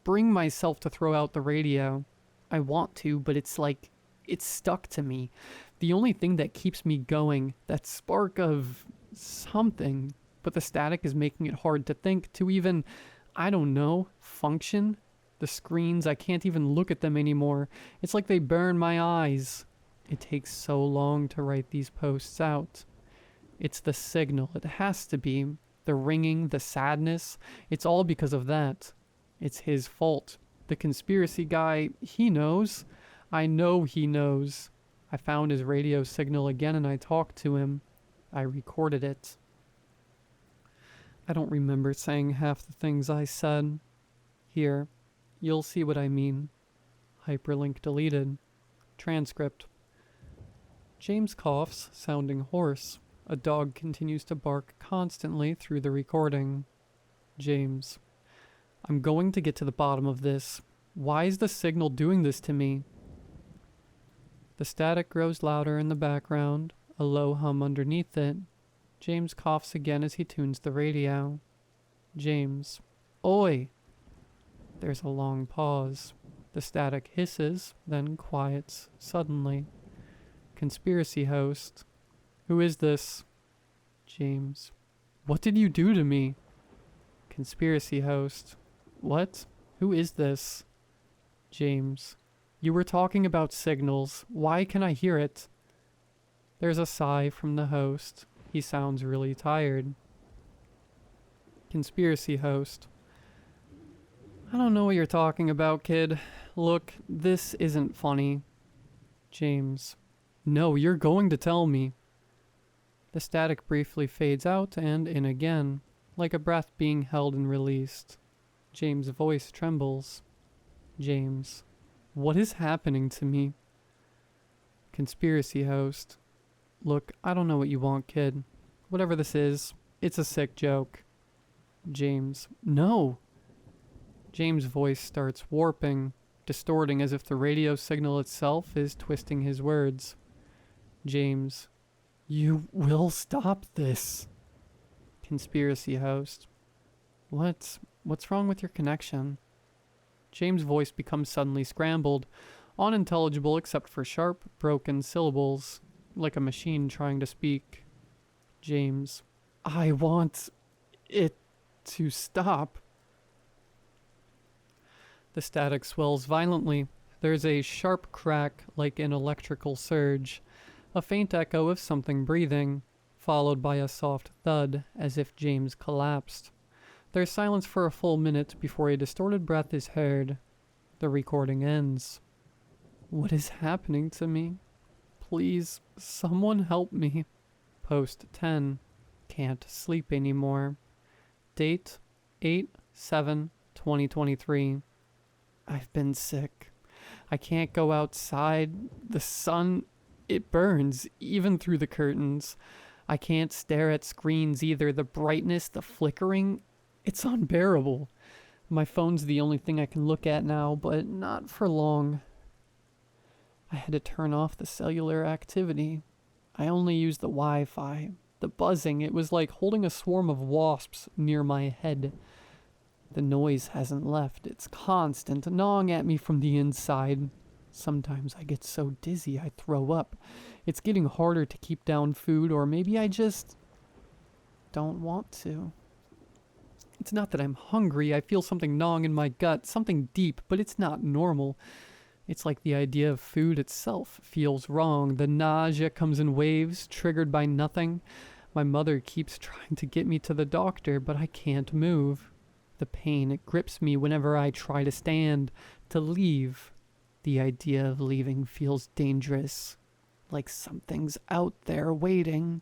bring myself to throw out the radio. I want to, but it's like, it's stuck to me. The only thing that keeps me going, that spark of something, but the static is making it hard to think, to even, I don't know, function. The screens, I can't even look at them anymore. It's like they burn my eyes. It takes so long to write these posts out. It's the signal. It has to be. The ringing, the sadness. It's all because of that. It's his fault. The conspiracy guy, he knows. I know he knows. I found his radio signal again and I talked to him. I recorded it. I don't remember saying half the things I said. Here, you'll see what I mean. Hyperlink deleted. Transcript. James coughs, sounding hoarse. A dog continues to bark constantly through the recording. James. I'm going to get to the bottom of this. Why is the signal doing this to me? The static grows louder in the background, a low hum underneath it. James coughs again as he tunes the radio. James. Oi! There's a long pause. The static hisses, then quiets suddenly. Conspiracy host. Who is this? James. What did you do to me? Conspiracy host. What? Who is this? James. You were talking about signals. Why can I hear it? There's a sigh from the host. He sounds really tired. Conspiracy host. I don't know what you're talking about, kid. Look, this isn't funny. James. No, you're going to tell me. The static briefly fades out and in again, like a breath being held and released. James' voice trembles. James. What is happening to me? Conspiracy host. Look, I don't know what you want, kid. Whatever this is, it's a sick joke. James. No. James' voice starts warping, distorting as if the radio signal itself is twisting his words. James. You will stop this. Conspiracy host. What's wrong with your connection? James' voice becomes suddenly scrambled, unintelligible except for sharp, broken syllables, like a machine trying to speak. James. I want it to stop. The static swells violently. There's a sharp crack like an electrical surge, a faint echo of something breathing, followed by a soft thud as if James collapsed. There's silence for a full minute before a distorted breath is heard. The recording ends. What is happening to me? Please, someone help me. Post 10. Can't sleep anymore. Date 8/7/2023. I've been sick. I can't go outside. The sun, it burns, even through the curtains. I can't stare at screens either. The brightness, the flickering, it's unbearable. My phone's the only thing I can look at now, but not for long. I had to turn off the cellular activity. I only used the Wi-Fi. The buzzing, it was like holding a swarm of wasps near my head. The noise hasn't left. It's constant, gnawing at me from the inside. Sometimes I get so dizzy I throw up. It's getting harder to keep down food, or maybe I just don't want to. It's not that I'm hungry. I feel something gnawing in my gut, something deep, but it's not normal. It's like the idea of food itself feels wrong. The nausea comes in waves, triggered by nothing. My mother keeps trying to get me to the doctor, but I can't move. The pain, it grips me whenever I try to stand, to leave. The idea of leaving feels dangerous, like something's out there waiting.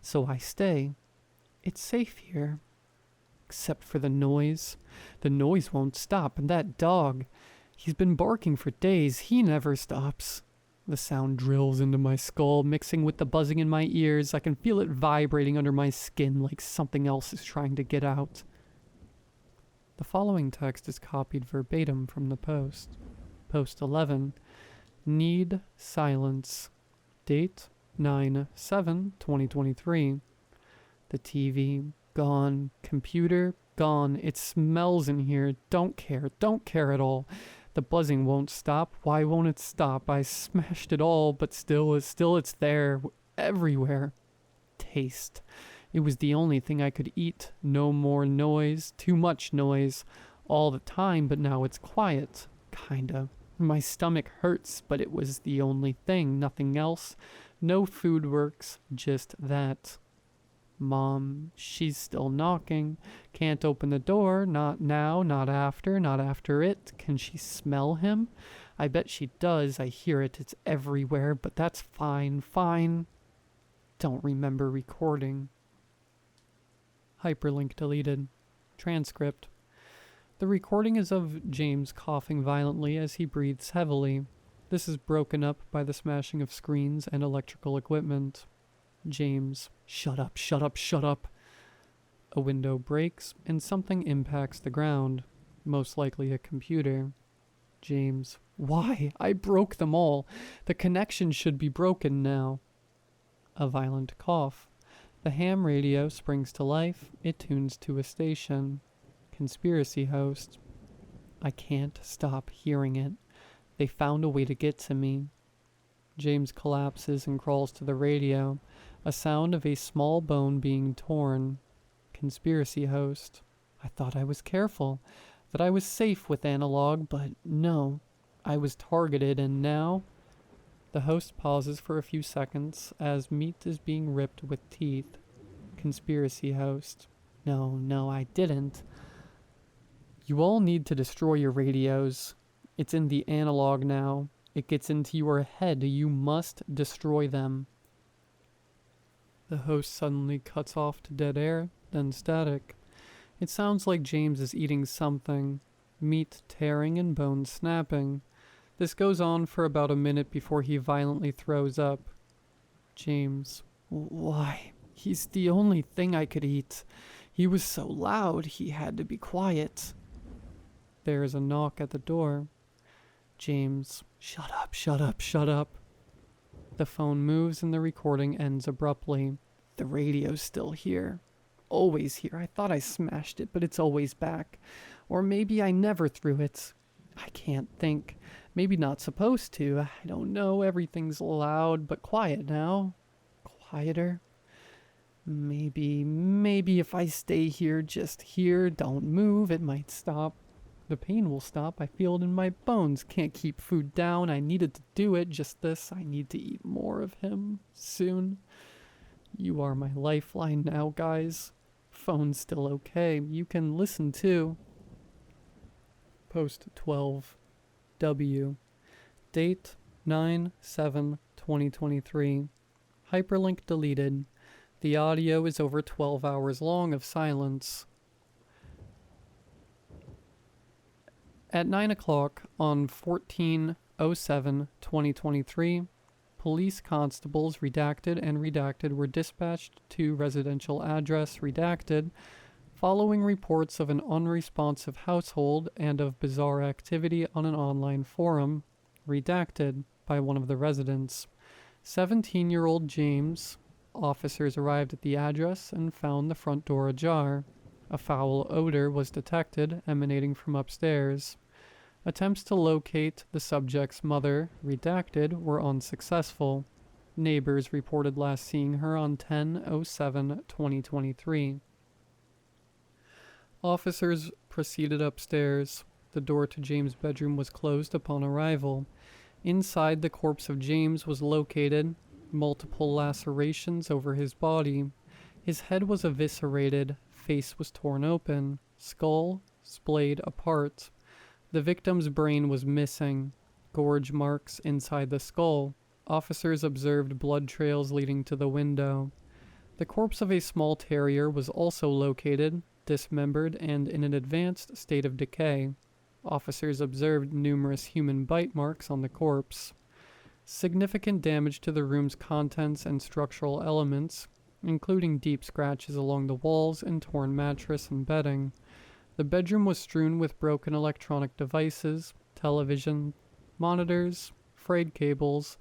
So I stay. It's safe here. Except for the noise. The noise won't stop, and that dog, he's been barking for days. He never stops. The sound drills into my skull, mixing with the buzzing in my ears. I can feel it vibrating under my skin like something else is trying to get out. The following text is copied verbatim from the post. Post 11. Need silence. Date 9/7/2023. The TV gone. Computer gone. It smells in here. Don't care at all. The buzzing won't stop. Why won't it stop? I smashed it all, but still it's there. Everywhere. Taste. It was the only thing I could eat. No more noise. Too much noise. All the time, but now it's quiet. Kinda. My stomach hurts, but it was the only thing. Nothing else. No food works. Just that. Mom, she's still knocking. Can't open the door. Not now, not after it. Can she smell him? I bet she does. I hear it. It's everywhere, but that's fine. Don't remember recording. Hyperlink deleted. Transcript. The recording is of James coughing violently as he breathes heavily. This is broken up by the smashing of screens and electrical equipment. James. Shut up. A window breaks and something impacts the ground. Most likely a computer. James. Why? I broke them all. The connection should be broken now. A violent cough. The ham radio springs to life. It tunes to a station. Conspiracy host. I can't stop hearing it. They found a way to get to me. James collapses and crawls to the radio. A sound of a small bone being torn. Conspiracy host. I thought I was careful, that I was safe with analog, but no. I was targeted, and now... The host pauses for a few seconds as meat is being ripped with teeth. Conspiracy host. No, I didn't. You all need to destroy your radios. It's in the analog now. It gets into your head. You must destroy them. The host suddenly cuts off to dead air, then static. It sounds like James is eating something. Meat tearing and bones snapping. This goes on for about a minute before he violently throws up. James. Why? He's the only thing I could eat. He was so loud, he had to be quiet. There is a knock at the door. James. Shut up, shut up, shut up. The phone moves and the recording ends abruptly. The radio's still here. Always here. I thought I smashed it, but it's always back. Or maybe I never threw it. I can't think. Maybe not supposed to. I don't know. Everything's loud, but quiet now. Quieter. Maybe if I stay here, just here, don't move, it might stop. The pain will stop. I feel it in my bones. Can't keep food down. I needed to do it. Just this. I need to eat more of him. Soon. You are my lifeline now, guys. Phone's still okay. You can listen too. Post 12. W. Date 9/7/2023. Hyperlink deleted. The audio is over 12 hours long of silence. At 9 o'clock on 14/07/2023, police constables redacted and redacted were dispatched to residential address redacted following reports of an unresponsive household and of bizarre activity on an online forum redacted by one of the residents. 17-year-old James. Officers arrived at the address and found the front door ajar. A foul odor was detected emanating from upstairs. Attempts to locate the subject's mother, redacted, were unsuccessful. Neighbors reported last seeing her on 10/07/2023. Officers proceeded upstairs. The door to James' bedroom was closed upon arrival. Inside, the corpse of James was located. Multiple lacerations over his body. His head was eviscerated, face was torn open, skull splayed apart. The victim's brain was missing. Gorge marks inside the skull. Officers observed blood trails leading to the window. The corpse of a small terrier was also located, dismembered and in an advanced state of decay. Officers observed numerous human bite marks on the corpse. Significant damage to the room's contents and structural elements, including deep scratches along the walls and torn mattress and bedding. The bedroom was strewn with broken electronic devices, television, monitors, frayed cables.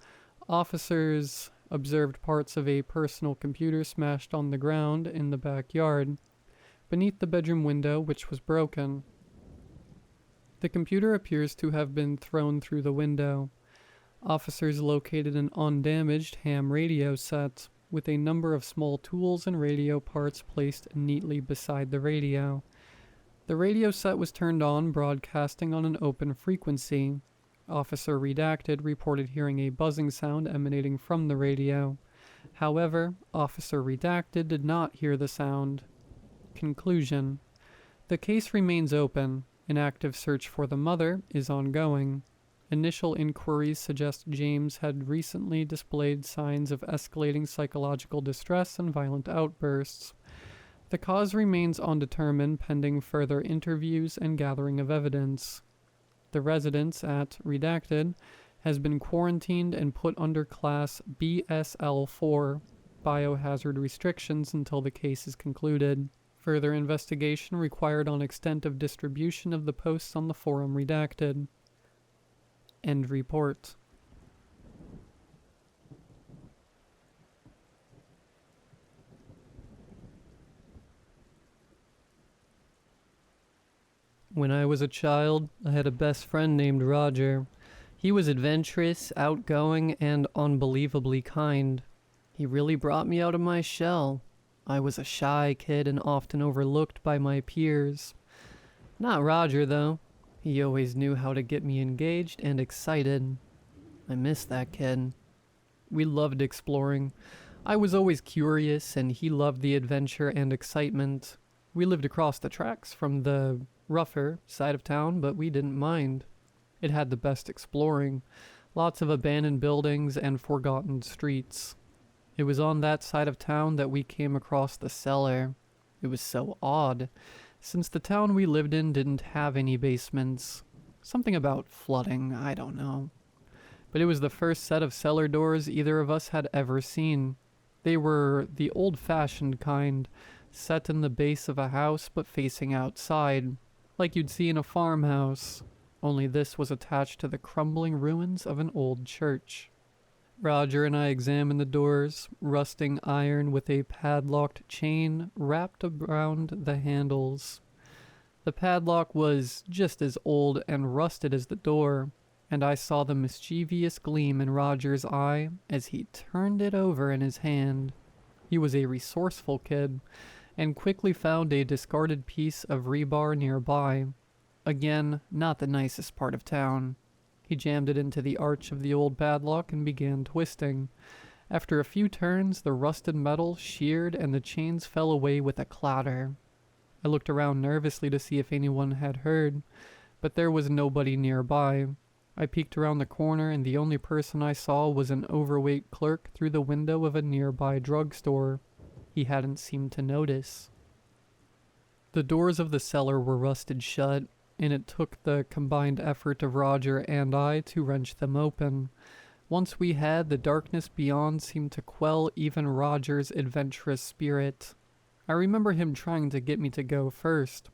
Officers observed parts of a personal computer smashed on the ground in the backyard, beneath the bedroom window, which was broken. The computer appears to have been thrown through the window. Officers located an undamaged ham radio set, with a number of small tools and radio parts placed neatly beside the radio. The radio set was turned on, broadcasting on an open frequency. Officer redacted reported hearing a buzzing sound emanating from the radio. However, Officer redacted did not hear the sound. Conclusion. The case remains open. An active search for the mother is ongoing. Initial inquiries suggest James had recently displayed signs of escalating psychological distress and violent outbursts. The cause remains undetermined pending further interviews and gathering of evidence. The residence at redacted has been quarantined and put under Class BSL-4 biohazard restrictions until the case is concluded. Further investigation required on extent of distribution of the posts on the forum redacted. End report. When I was a child, I had a best friend named Roger. He was adventurous, outgoing, and unbelievably kind. He really brought me out of my shell. I was a shy kid and often overlooked by my peers. Not Roger, though. He always knew how to get me engaged and excited. I miss that kid. We loved exploring. I was always curious, and he loved the adventure and excitement. We lived across the tracks from the Rougher side of town, but we didn't mind. It had the best exploring, lots of abandoned buildings and forgotten streets. It was on that side of town that we came across the cellar. It was so odd, since the town we lived in didn't have any basements. Something about flooding, I don't know. But it was the first set of cellar doors either of us had ever seen. They were the old-fashioned kind, set in the base of a house but facing outside, like you'd see in a farmhouse, only this was attached to the crumbling ruins of an old church. Roger and I examined the doors, rusting iron with a padlocked chain wrapped around the handles. The padlock was just as old and rusted as the door, and I saw the mischievous gleam in Roger's eye as he turned it over in his hand. He was a resourceful kid, and quickly found a discarded piece of rebar nearby. Again, not the nicest part of town. He jammed it into the arch of the old padlock and began twisting. After a few turns, the rusted metal sheared and the chains fell away with a clatter. I looked around nervously to see if anyone had heard, but there was nobody nearby. I peeked around the corner and the only person I saw was an overweight clerk through the window of a nearby drugstore. He hadn't seemed to notice. The doors of the cellar were rusted shut, and it took the combined effort of Roger and I to wrench them open. Once we had, the darkness beyond seemed to quell even Roger's adventurous spirit. I remember him trying to get me to go first.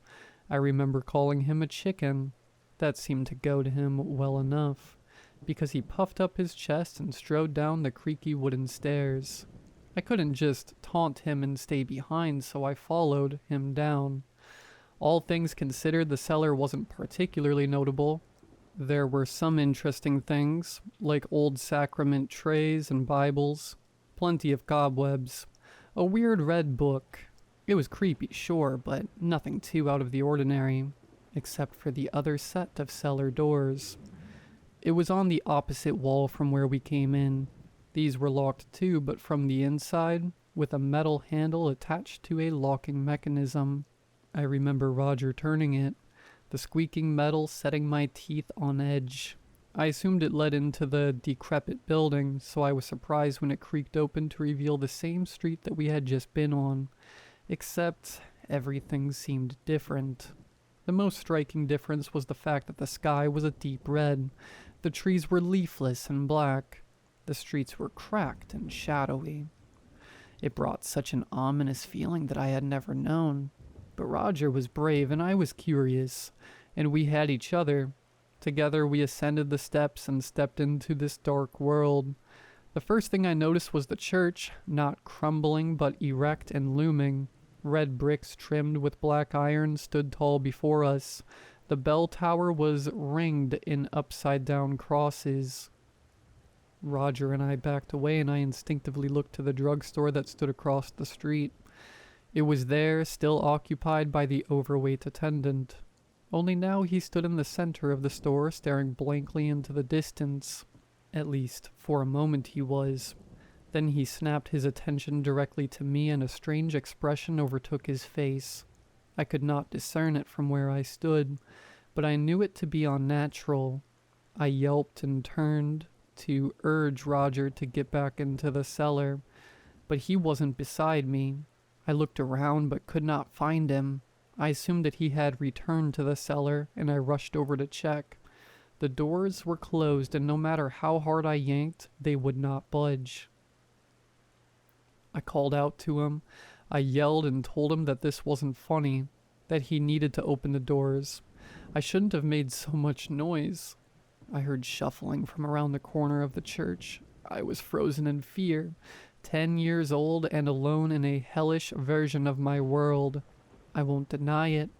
I remember calling him a chicken. That seemed to go to him well enough, because he puffed up his chest and strode down the creaky wooden stairs. I couldn't just taunt him and stay behind, so I followed him down. All things considered, the cellar wasn't particularly notable. There were some interesting things, like old sacrament trays and Bibles, plenty of cobwebs, a weird red book. It was creepy, sure, but nothing too out of the ordinary, except for the other set of cellar doors. It was on the opposite wall from where we came in. These were locked too, but from the inside, with a metal handle attached to a locking mechanism. I remember Roger turning it, the squeaking metal setting my teeth on edge. I assumed it led into the decrepit building, so I was surprised when it creaked open to reveal the same street that we had just been on, except everything seemed different. The most striking difference was the fact that the sky was a deep red, the trees were leafless and black, the streets were cracked and shadowy. It brought such an ominous feeling that I had never known. But Roger was brave and I was curious, and we had each other. Together we ascended the steps and stepped into this dark world. The first thing I noticed was the church, not crumbling but erect and looming. Red bricks trimmed with black iron stood tall before us. The bell tower was ringed in upside-down crosses. Roger and I backed away, and I instinctively looked to the drugstore that stood across the street. It was there, still occupied by the overweight attendant. Only now he stood in the center of the store, staring blankly into the distance. At least, for a moment he was. Then he snapped his attention directly to me, and a strange expression overtook his face. I could not discern it from where I stood, but I knew it to be unnatural. I yelped and turned to urge Roger to get back into the cellar, but he wasn't beside me. I looked around but could not find him. I assumed that he had returned to the cellar, and I rushed over to check. The doors were closed, and no matter how hard I yanked, they would not budge. I called out to him. I yelled and told him that this wasn't funny, that he needed to open the doors. I shouldn't have made so much noise. I heard shuffling from around the corner of the church. I was frozen in fear. 10 years old and alone in a hellish version of my world. I won't deny it.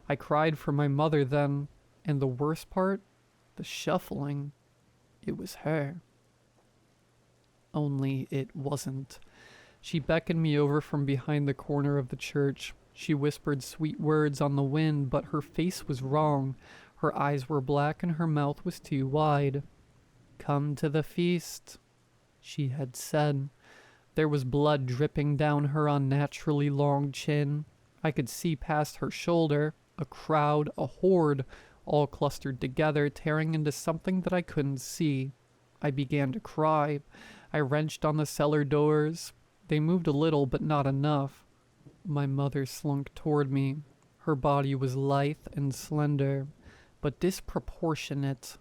I cried for my mother then, and the worst part, the shuffling, it was her. Only it wasn't. She beckoned me over from behind the corner of the church. She whispered sweet words on the wind, but her face was wrong. Her eyes were black and her mouth was too wide. "Come to the feast," she had said. There was blood dripping down her unnaturally long chin. I could see past her shoulder. A crowd, a horde, all clustered together, tearing into something that I couldn't see. I began to cry. I wrenched on the cellar doors. They moved a little, but not enough. My mother slunk toward me. Her body was lithe and slender, but disproportionate.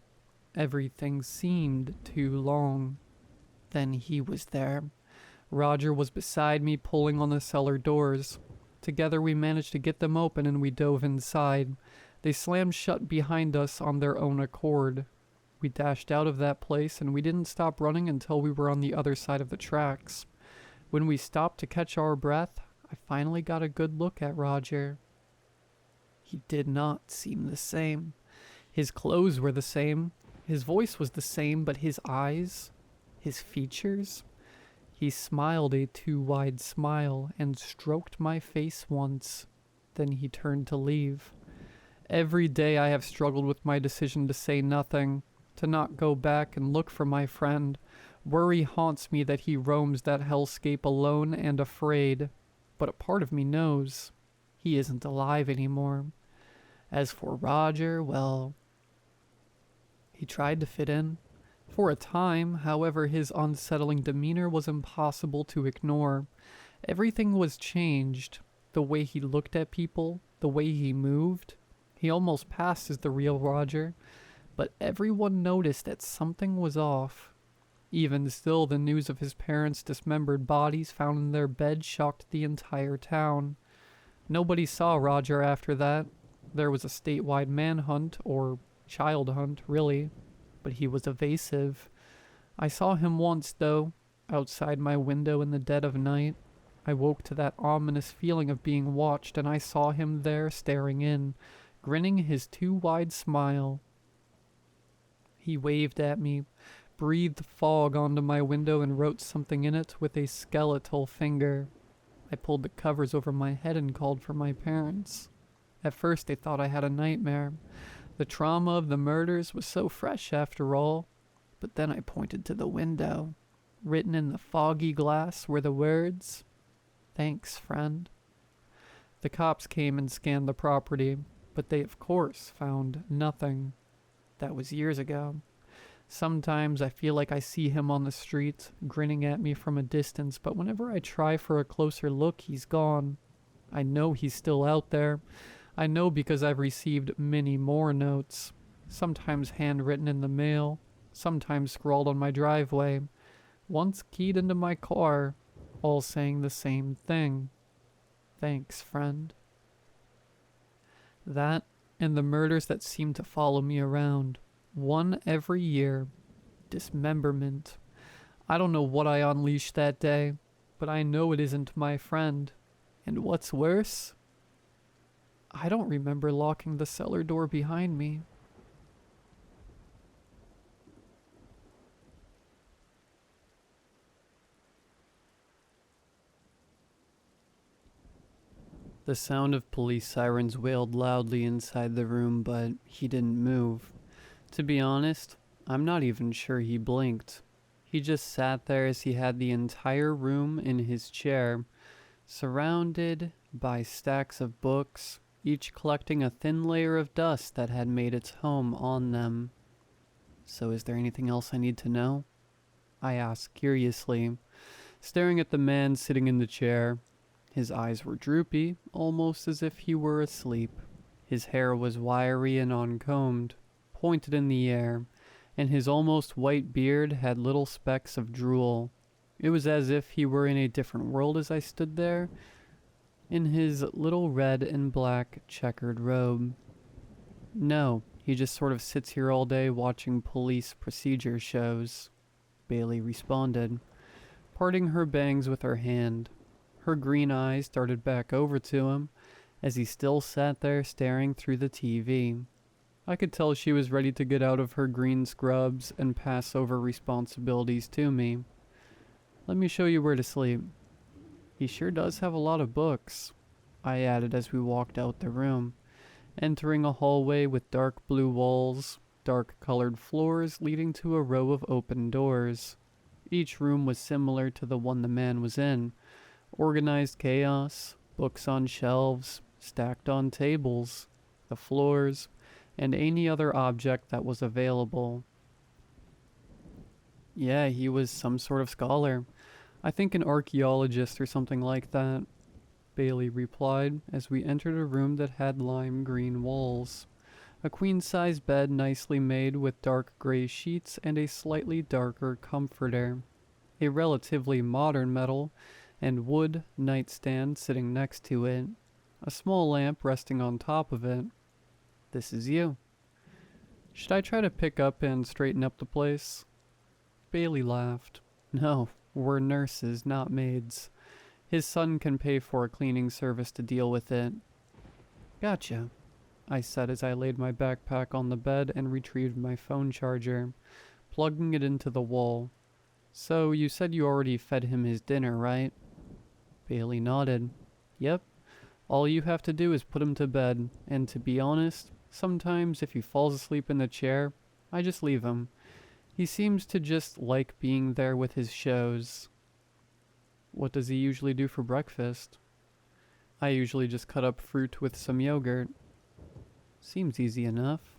Everything seemed too long. Then he was there. Roger was beside me, pulling on the cellar doors. Together we managed to get them open and we dove inside. They slammed shut behind us on their own accord. We dashed out of that place and we didn't stop running until we were on the other side of the tracks. When we stopped to catch our breath, I finally got a good look at Roger. He did not seem the same. His clothes were the same. His voice was the same, but his eyes, his features... He smiled a too wide smile and stroked my face once. Then he turned to leave. Every day I have struggled with my decision to say nothing, to not go back and look for my friend. Worry haunts me that he roams that hellscape alone and afraid. But a part of me knows he isn't alive anymore. As for Roger, well, he tried to fit in. For a time, however, his unsettling demeanor was impossible to ignore. Everything was changed. The way he looked at people, the way he moved. He almost passed as the real Roger, but everyone noticed that something was off. Even still, the news of his parents' dismembered bodies found in their bed shocked the entire town. Nobody saw Roger after that. There was a statewide manhunt, or child hunt, really. But he was evasive. I saw him once, though, outside my window in the dead of night. I woke to that ominous feeling of being watched, and I saw him there staring in, grinning his too wide smile. He waved at me, breathed fog onto my window, and wrote something in it with a skeletal finger. I pulled the covers over my head and called for my parents. At first they thought I had a nightmare. The trauma of the murders was so fresh after all. But then I pointed to the window. Written in the foggy glass were the words, "Thanks, friend." The cops came and scanned the property, but they of course found nothing. That was years ago. Sometimes I feel like I see him on the street, grinning at me from a distance, but whenever I try for a closer look, he's gone. I know he's still out there. I know because I've received many more notes, sometimes handwritten in the mail, sometimes scrawled on my driveway, once keyed into my car, all saying the same thing. Thanks, friend. That and the murders that seem to follow me around, one every year. Dismemberment. I don't know what I unleashed that day, but I know it isn't my friend. And what's worse, I don't remember locking the cellar door behind me. The sound of police sirens wailed loudly inside the room, but he didn't move. To be honest, I'm not even sure he blinked. He just sat there as he had the entire room in his chair, surrounded by stacks of books, each collecting a thin layer of dust that had made its home on them. "So is there anything else I need to know?" I asked curiously, staring at the man sitting in the chair. His eyes were droopy, almost as if he were asleep. His hair was wiry and uncombed, pointed in the air, and his almost white beard had little specks of drool. It was as if he were in a different world as I stood there, in his little red and black checkered robe. "No, he just sort of sits here all day watching police procedure shows," Bailey responded, parting her bangs with her hand. Her green eyes darted back over to him as he still sat there staring through the TV. I could tell she was ready to get out of her green scrubs and pass over responsibilities to me. "Let me show you where to sleep." "He sure does have a lot of books," I added as we walked out the room, entering a hallway with dark blue walls, dark colored floors leading to a row of open doors. Each room was similar to the one the man was in. Organized chaos, books on shelves, stacked on tables. the floors, and any other object that was available. Yeah, he was some sort of scholar. I think an archaeologist or something like that, Bailey replied as we entered a room that had lime green walls. A queen-size bed nicely made with dark gray sheets and a slightly darker comforter. A relatively modern metal and wood nightstand sitting next to it. A small lamp resting on top of it. This is you. Should I try to pick up and straighten up the place? Bailey laughed. No, we're nurses, not maids. His son can pay for a cleaning service to deal with it. Gotcha, I said as I laid my backpack on the bed and retrieved my phone charger, plugging it into the wall. So you said you already fed him his dinner, right? Bailey nodded. Yep. All you have to do is put him to bed, and to be honest, sometimes if he falls asleep in the chair, I just leave him. He seems to just like being there with his shows. What does he usually do for breakfast? I usually just cut up fruit with some yogurt. Seems easy enough.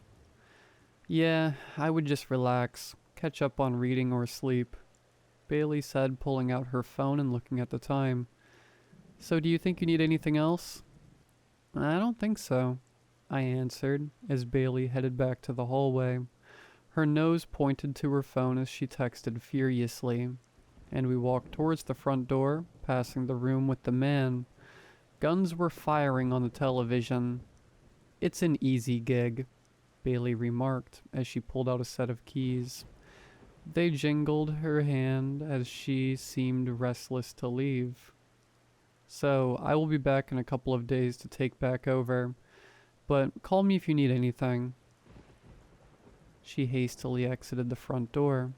Yeah, I would just relax, catch up on reading or sleep, Bailey said, pulling out her phone and looking at the time. So do you think you need anything else? I don't think so, I answered as Bailey headed back to the hallway. Her nose pointed to her phone as she texted furiously, and we walked towards the front door, passing the room with the man. Guns were firing on the television. It's an easy gig, Bailey remarked as she pulled out a set of keys. They jingled her hand as she seemed restless to leave. So, I will be back in a couple of days to take back over, but call me if you need anything. She hastily exited the front door.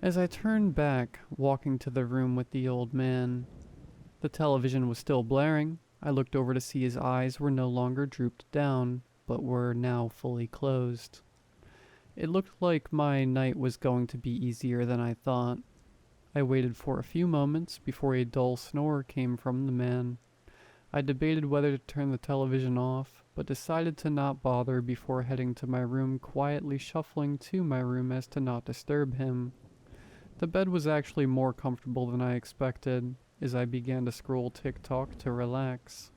As I turned back, walking to the room with the old man, the television was still blaring. I looked over to see his eyes were no longer drooped down, but were now fully closed. It looked like my night was going to be easier than I thought. I waited for a few moments before a dull snore came from the man. I debated whether to turn the television off, but decided to not bother before heading to my room, quietly shuffling to my room as to not disturb him. The bed was actually more comfortable than I expected, as I began to scroll TikTok to relax.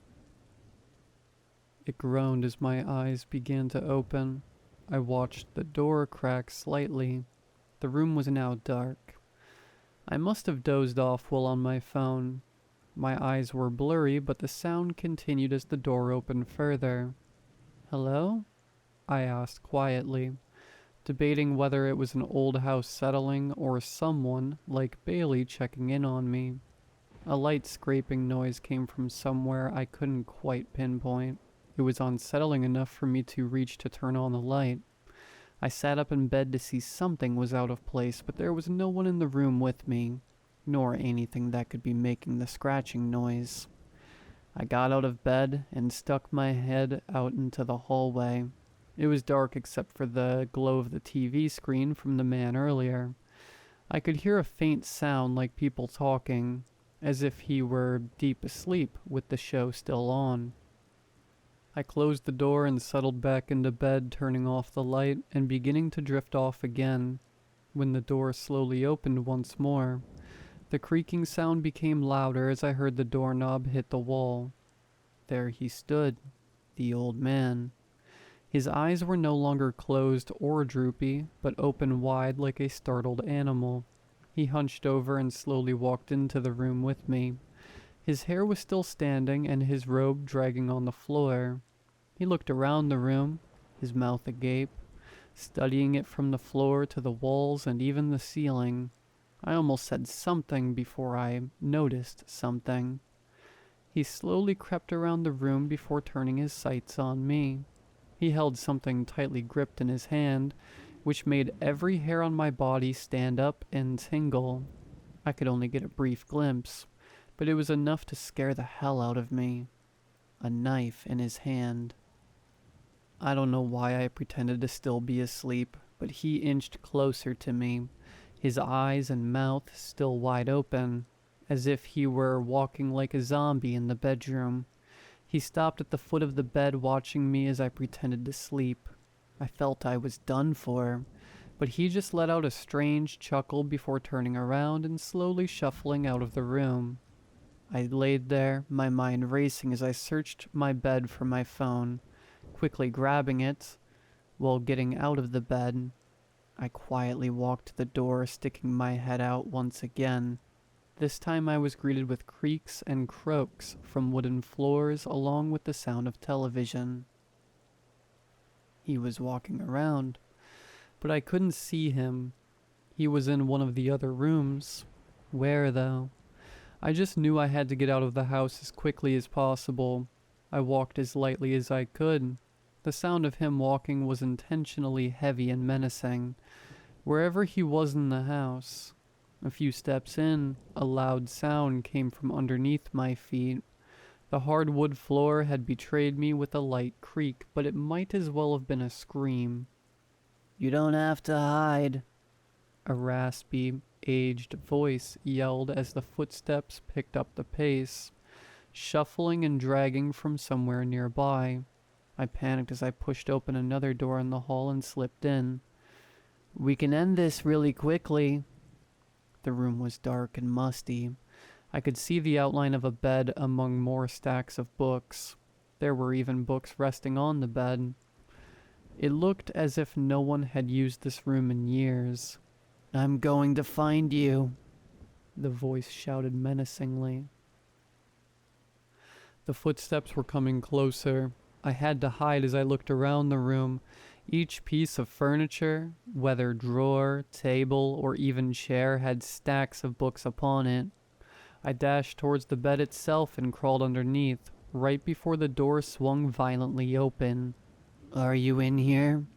It groaned as my eyes began to open. I watched the door crack slightly. The room was now dark. I must have dozed off while on my phone. My eyes were blurry, but the sound continued as the door opened further. Hello? I asked quietly, debating whether it was an old house settling or someone like Bailey checking in on me. A light scraping noise came from somewhere I couldn't quite pinpoint. It was unsettling enough for me to reach to turn on the light. I sat up in bed to see something was out of place, but there was no one in the room with me, nor anything that could be making the scratching noise. I got out of bed and stuck my head out into the hallway. It was dark except for the glow of the TV screen from the man earlier. I could hear a faint sound like people talking, as if he were deep asleep with the show still on. I closed the door and settled back into bed, turning off the light and beginning to drift off again, when the door slowly opened once more. The creaking sound became louder as I heard the doorknob hit the wall. There he stood, the old man. His eyes were no longer closed or droopy, but open wide like a startled animal. He hunched over and slowly walked into the room with me. His hair was still standing and his robe dragging on the floor. He looked around the room, his mouth agape, studying it from the floor to the walls and even the ceiling. I almost said something before I noticed something. He slowly crept around the room before turning his sights on me. He held something tightly gripped in his hand, which made every hair on my body stand up and tingle. I could only get a brief glimpse, but it was enough to scare the hell out of me. A knife in his hand. I don't know why I pretended to still be asleep, but he inched closer to me, his eyes and mouth still wide open, as if he were walking like a zombie in the bedroom. He He stopped at the foot of the bed watching me as I pretended to sleep. I felt I was done for, but he just let out a strange chuckle before turning around and slowly shuffling out of the room. I laid there, my mind racing as I searched my bed for my phone, quickly grabbing it. While getting out of the bed, I quietly walked to the door, sticking my head out once again. This time I was greeted with creaks and croaks from wooden floors along with the sound of television. He was walking around, but I couldn't see him. He was in one of the other rooms. Where, though? I just knew I had to get out of the house as quickly as possible. I walked as lightly as I could. The sound of him walking was intentionally heavy and menacing. Wherever he was in the house. A few steps in, a loud sound came from underneath my feet. The hardwood floor had betrayed me with a light creak, but it might as well have been a scream. "You don't have to hide," a raspy, aged voice yelled as the footsteps picked up the pace, shuffling and dragging from somewhere nearby. I panicked as I pushed open another door in the hall and slipped in. "We can end this really quickly." The room was dark and musty. I could see the outline of a bed among more stacks of books. There were even books resting on the bed. It looked as if no one had used this room in years. "I'm going to find you," the voice shouted menacingly. The footsteps were coming closer. I had to hide as I looked around the room. Each piece of furniture, whether drawer, table, or even chair, had stacks of books upon it. I dashed towards the bed itself and crawled underneath, right before the door swung violently open. "Are you in here?"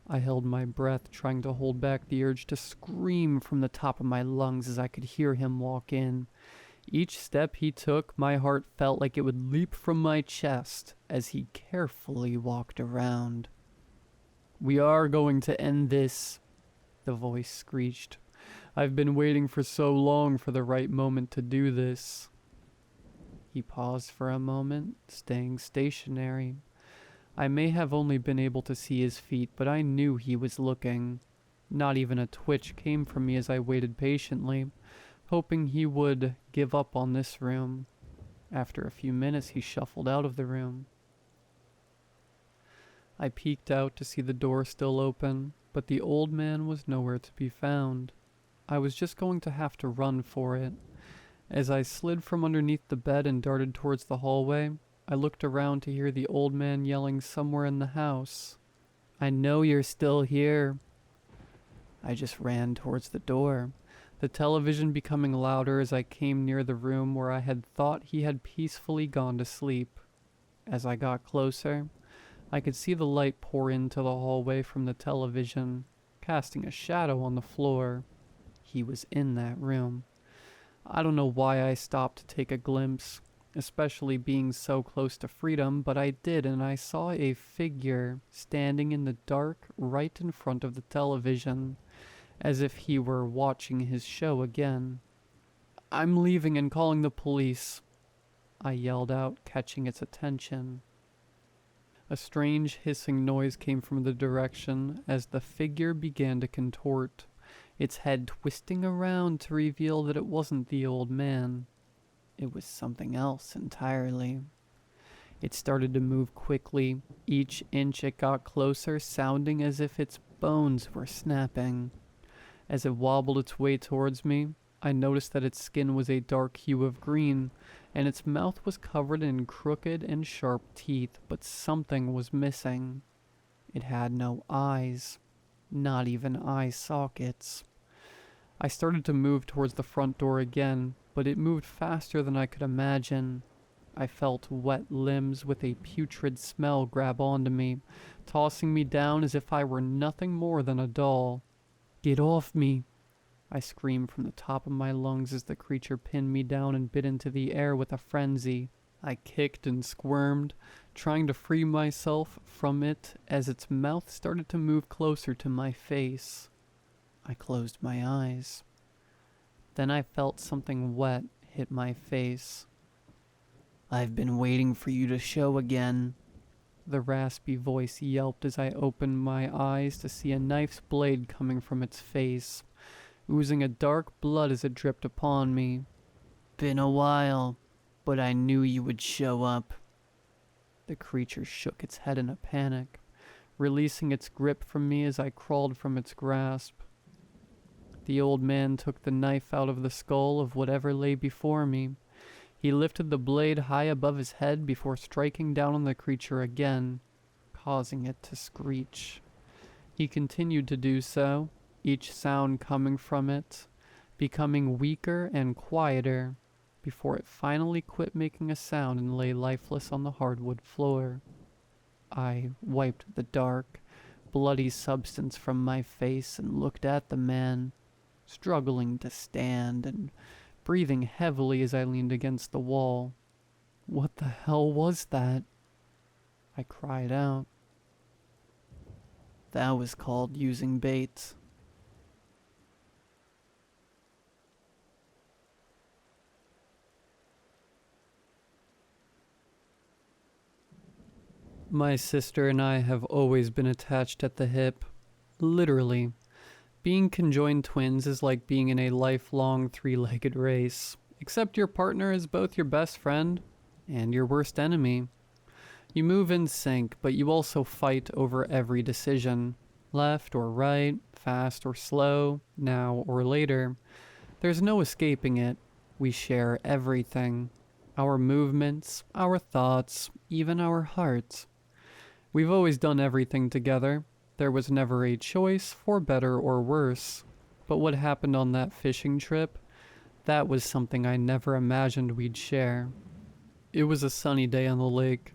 I held my breath, trying to hold back the urge to scream from the top of my lungs as I could hear him walk in. Each step he took, my heart felt like it would leap from my chest as he carefully walked around. "We are going to end this," the voice screeched. "I've been waiting for so long for the right moment to do this." He paused for a moment, staying stationary. I may have only been able to see his feet, but I knew he was looking. Not even a twitch came from me as I waited patiently, hoping he would give up on this room. After a few minutes, he shuffled out of the room. I peeked out to see the door still open, but the old man was nowhere to be found. I was just going to have to run for it. As I slid from underneath the bed and darted towards the hallway, I looked around to hear the old man yelling somewhere in the house. "I know you're still here." I just ran towards the door, the television becoming louder as I came near the room where I had thought he had peacefully gone to sleep. As I got closer, I could see the light pour into the hallway from the television, casting a shadow on the floor. He was in that room. I don't know why I stopped to take a glimpse, especially being so close to freedom, but I did, and I saw a figure standing in the dark right in front of the television, as if he were watching his show again. "I'm leaving and calling the police," I yelled out, catching its attention. A strange hissing noise came from the direction as the figure began to contort, its head twisting around to reveal that it wasn't the old man. It was something else entirely. It started to move quickly. Each inch it got closer, sounding as if its bones were snapping. As it wobbled its way towards me, I noticed that its skin was a dark hue of green, and its mouth was covered in crooked and sharp teeth, but something was missing. It had no eyes, not even eye sockets. I started to move towards the front door again, but it moved faster than I could imagine. I felt wet limbs with a putrid smell grab onto me, tossing me down as if I were nothing more than a doll. "Get off me!" I screamed from the top of my lungs as the creature pinned me down and bit into the air with a frenzy. I kicked and squirmed, trying to free myself from it as its mouth started to move closer to my face. I closed my eyes. Then I felt something wet hit my face. I've been waiting for you to show again. The raspy voice yelped as I opened my eyes to see a knife's blade coming from its face, oozing a dark blood as it dripped upon me. Been a while, but I knew you would show up. The creature shook its head in a panic, releasing its grip from me as I crawled from its grasp. The old man took the knife out of the skull of whatever lay before me. He lifted the blade high above his head before striking down on the creature again, causing it to screech. He continued to do so, each sound coming from it, becoming weaker and quieter, before it finally quit making a sound and lay lifeless on the hardwood floor. I wiped the dark, bloody substance from my face and looked at the man, struggling to stand and breathing heavily as I leaned against the wall. What the hell was that? I cried out. That was called using bait. My sister and I have always been attached at the hip. Literally. Being conjoined twins is like being in a lifelong three-legged race, except your partner is both your best friend and your worst enemy. You move in sync, but you also fight over every decision. Left or right, fast or slow, now or later. There's no escaping it. We share everything. Our movements, our thoughts, even our hearts. We've always done everything together. There was never a choice for better or worse. But what happened on that fishing trip, that was something I never imagined we'd share. It was a sunny day on the lake,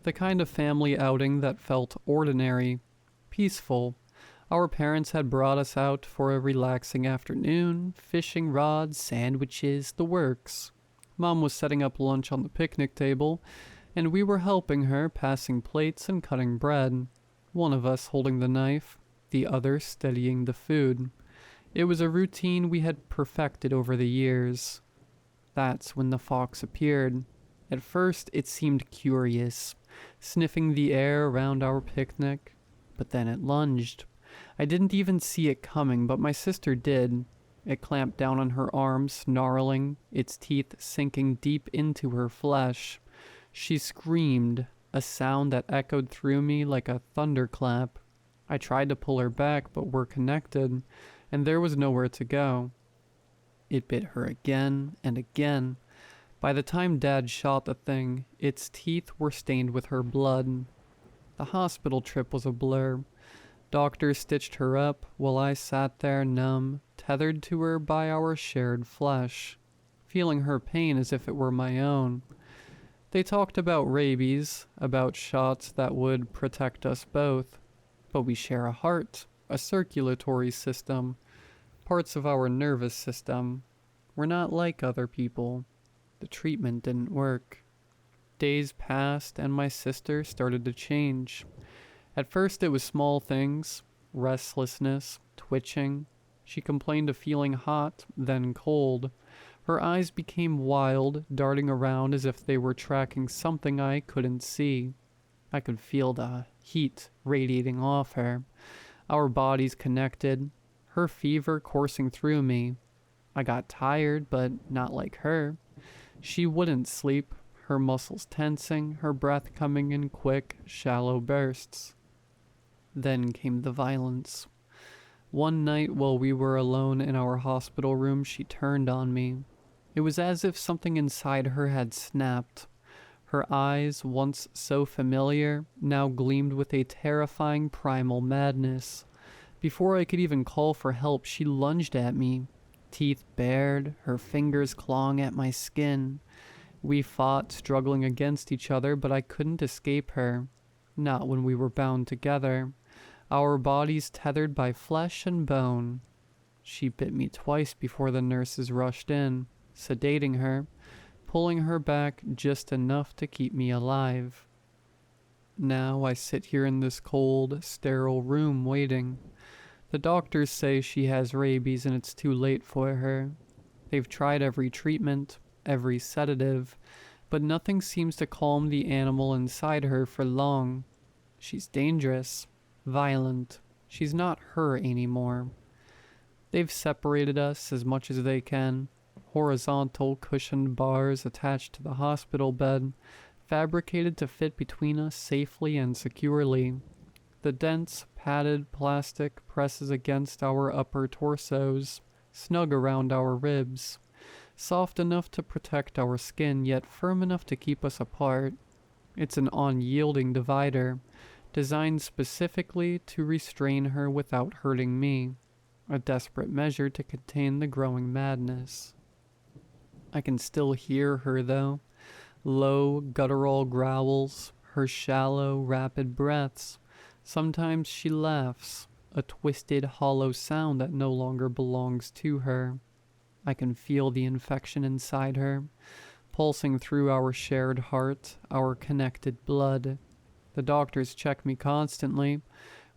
the kind of family outing that felt ordinary, peaceful. Our parents had brought us out for a relaxing afternoon, fishing rods, sandwiches, the works. Mom was setting up lunch on the picnic table, and we were helping her, passing plates and cutting bread. One of us holding the knife, the other steadying the food. It was a routine we had perfected over the years. That's when the fox appeared. At first, it seemed curious, sniffing the air around our picnic, but then it lunged. I didn't even see it coming, but my sister did. It clamped down on her arm, snarling, its teeth sinking deep into her flesh. She screamed, a sound that echoed through me like a thunderclap. I tried to pull her back, but we're connected, and there was nowhere to go. It bit her again and again. By the time Dad shot the thing, its teeth were stained with her blood. The hospital trip was a blur. Doctors stitched her up while I sat there numb, tethered to her by our shared flesh, feeling her pain as if it were my own. They talked about rabies, about shots that would protect us both. But we share a heart, a circulatory system, parts of our nervous system. We're not like other people. The treatment didn't work. Days passed and my sister started to change. At first it was small things, restlessness, twitching. She complained of feeling hot, then cold. Her eyes became wild, darting around as if they were tracking something I couldn't see. I could feel the heat radiating off her. Our bodies connected, her fever coursing through me. I got tired, but not like her. She wouldn't sleep, her muscles tensing, her breath coming in quick, shallow bursts. Then came the violence. One night while we were alone in our hospital room, she turned on me. It was as if something inside her had snapped. Her eyes, once so familiar, now gleamed with a terrifying primal madness. Before I could even call for help, she lunged at me, teeth bared, her fingers clawing at my skin. We fought, struggling against each other, but I couldn't escape her. Not when we were bound together, our bodies tethered by flesh and bone. She bit me twice before the nurses rushed in, sedating her, pulling her back just enough to keep me alive. Now I sit here in this cold, sterile room waiting. The doctors say she has rabies and it's too late for her. They've tried every treatment, every sedative. but nothing seems to calm the animal inside her for long. She's dangerous, violent. She's not her anymore. They've separated us as much as they can. Horizontal cushioned bars attached to the hospital bed, fabricated to fit between us safely and securely. The dense, padded plastic presses against our upper torsos, snug around our ribs, soft enough to protect our skin, yet firm enough to keep us apart. It's an unyielding divider, designed specifically to restrain her without hurting me, a desperate measure to contain the growing madness. I can still hear her, though. Low, guttural growls, her shallow, rapid breaths. Sometimes she laughs, a twisted, hollow sound that no longer belongs to her. I can feel the infection inside her, pulsing through our shared heart, our connected blood. The doctors check me constantly,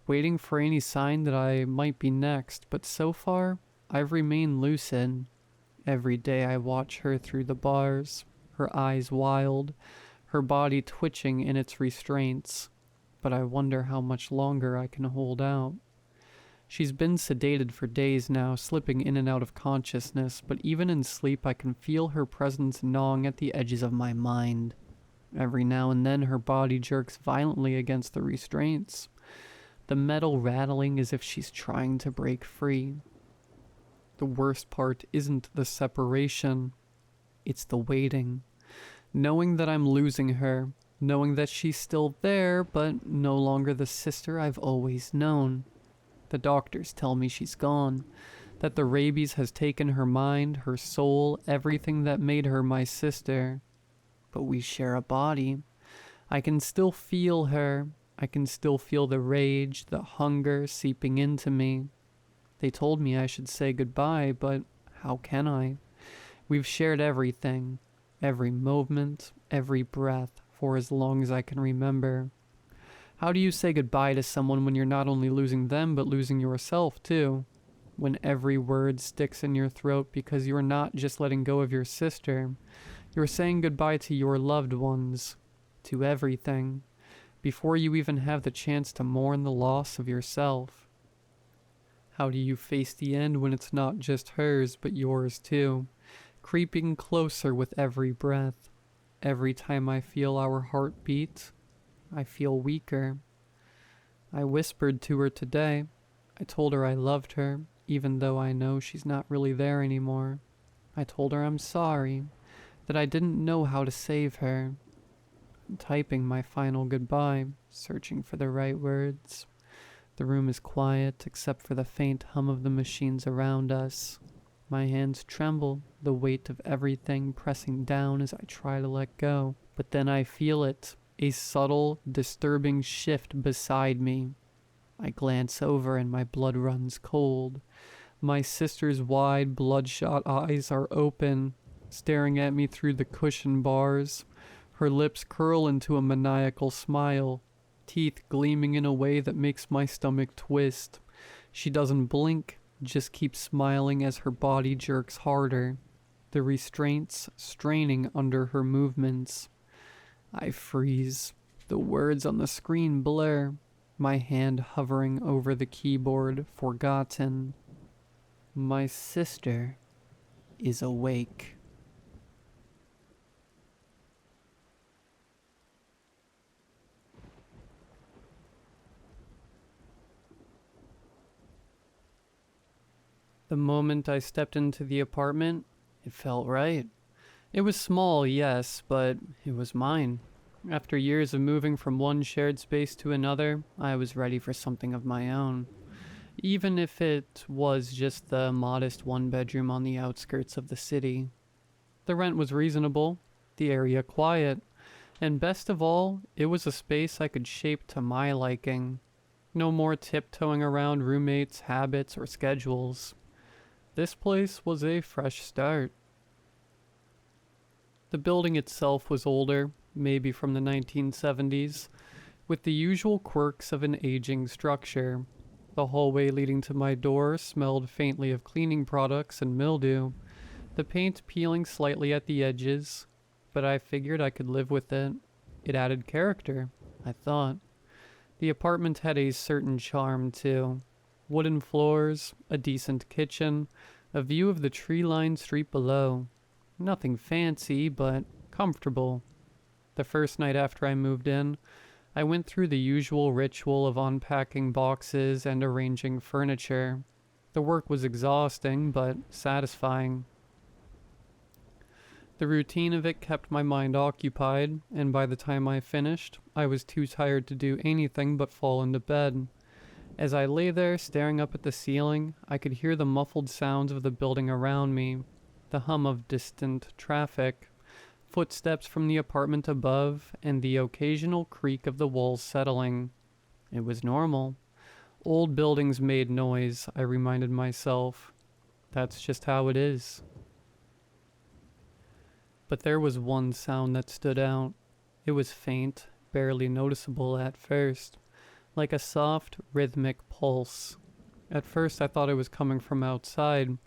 waiting for any sign that I might be next, but so far, I've remained lucid. Every day I watch her through the bars, her eyes wild, her body twitching in its restraints, but I wonder how much longer I can hold out. She's been sedated for days now, slipping in and out of consciousness, but even in sleep I can feel her presence gnawing at the edges of my mind. Every now and then her body jerks violently against the restraints, the metal rattling as if she's trying to break free. The worst part isn't the separation, it's the waiting. Knowing that I'm losing her, knowing that she's still there, but no longer the sister I've always known. The doctors tell me she's gone, that the rabies has taken her mind, her soul, everything that made her my sister. But we share a body. I can still feel her. I can still feel the rage, the hunger seeping into me. They told me I should say goodbye, but how can I? We've shared everything, every movement, every breath, for as long as I can remember. How do you say goodbye to someone when you're not only losing them, but losing yourself too? When every word sticks in your throat because you're not just letting go of your sister. You're saying goodbye to your loved ones, to everything, before you even have the chance to mourn the loss of yourself. How do you face the end when it's not just hers, but yours too, creeping closer with every breath? Every time I feel our heart beat, I feel weaker. I whispered to her today. I told her I loved her, even though I know she's not really there anymore. I told her I'm sorry, that I didn't know how to save her. I'm typing my final goodbye, searching for the right words. The room is quiet, except for the faint hum of the machines around us. My hands tremble, the weight of everything pressing down as I try to let go. But then I feel it, a subtle, disturbing shift beside me. I glance over and my blood runs cold. My sister's wide, bloodshot eyes are open, staring at me through the cushion bars. Her lips curl into a maniacal smile, teeth gleaming in a way that makes my stomach twist. She doesn't blink, just keeps smiling as her body jerks harder, the restraints straining under her movements. I freeze. The words on the screen blur, my hand hovering over the keyboard, forgotten. My sister is awake. The moment I stepped into the apartment, it felt right. It was small, yes, but it was mine. After years of moving from one shared space to another, I was ready for something of my own. Even if it was just the modest one-bedroom on the outskirts of the city. The rent was reasonable, the area quiet, and best of all, it was a space I could shape to my liking. No more tiptoeing around roommates' habits or schedules. This place was a fresh start. The building itself was older, maybe from the 1970s, with the usual quirks of an aging structure. The hallway leading to my door smelled faintly of cleaning products and mildew, the paint peeling slightly at the edges. but I figured I could live with it. It added character, I thought. The apartment had a certain charm, too. Wooden floors, a decent kitchen, a view of the tree-lined street below. Nothing fancy, but comfortable. The first night after I moved in, I went through the usual ritual of unpacking boxes and arranging furniture. The work was exhausting, but satisfying. The routine of it kept my mind occupied, and by the time I finished, I was too tired to do anything but fall into bed. As I lay there staring up at the ceiling, I could hear the muffled sounds of the building around me, the hum of distant traffic, footsteps from the apartment above, and the occasional creak of the walls settling. It was normal. Old buildings made noise, I reminded myself. That's just how it is. But there was one sound that stood out. It was faint, barely noticeable at first, like a soft, rhythmic pulse. At first I thought it was coming from outside,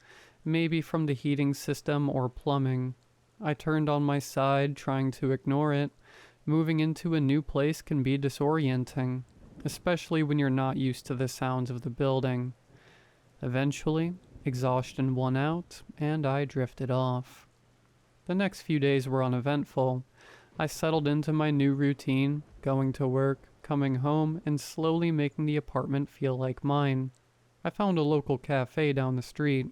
maybe from the heating system or plumbing. I turned on my side, trying to ignore it. Moving into a new place can be disorienting, especially when you're not used to the sounds of the building. Eventually, exhaustion won out, and I drifted off. The next few days were uneventful. I settled into my new routine, going to work, coming home, and slowly making the apartment feel like mine. I found a local cafe down the street,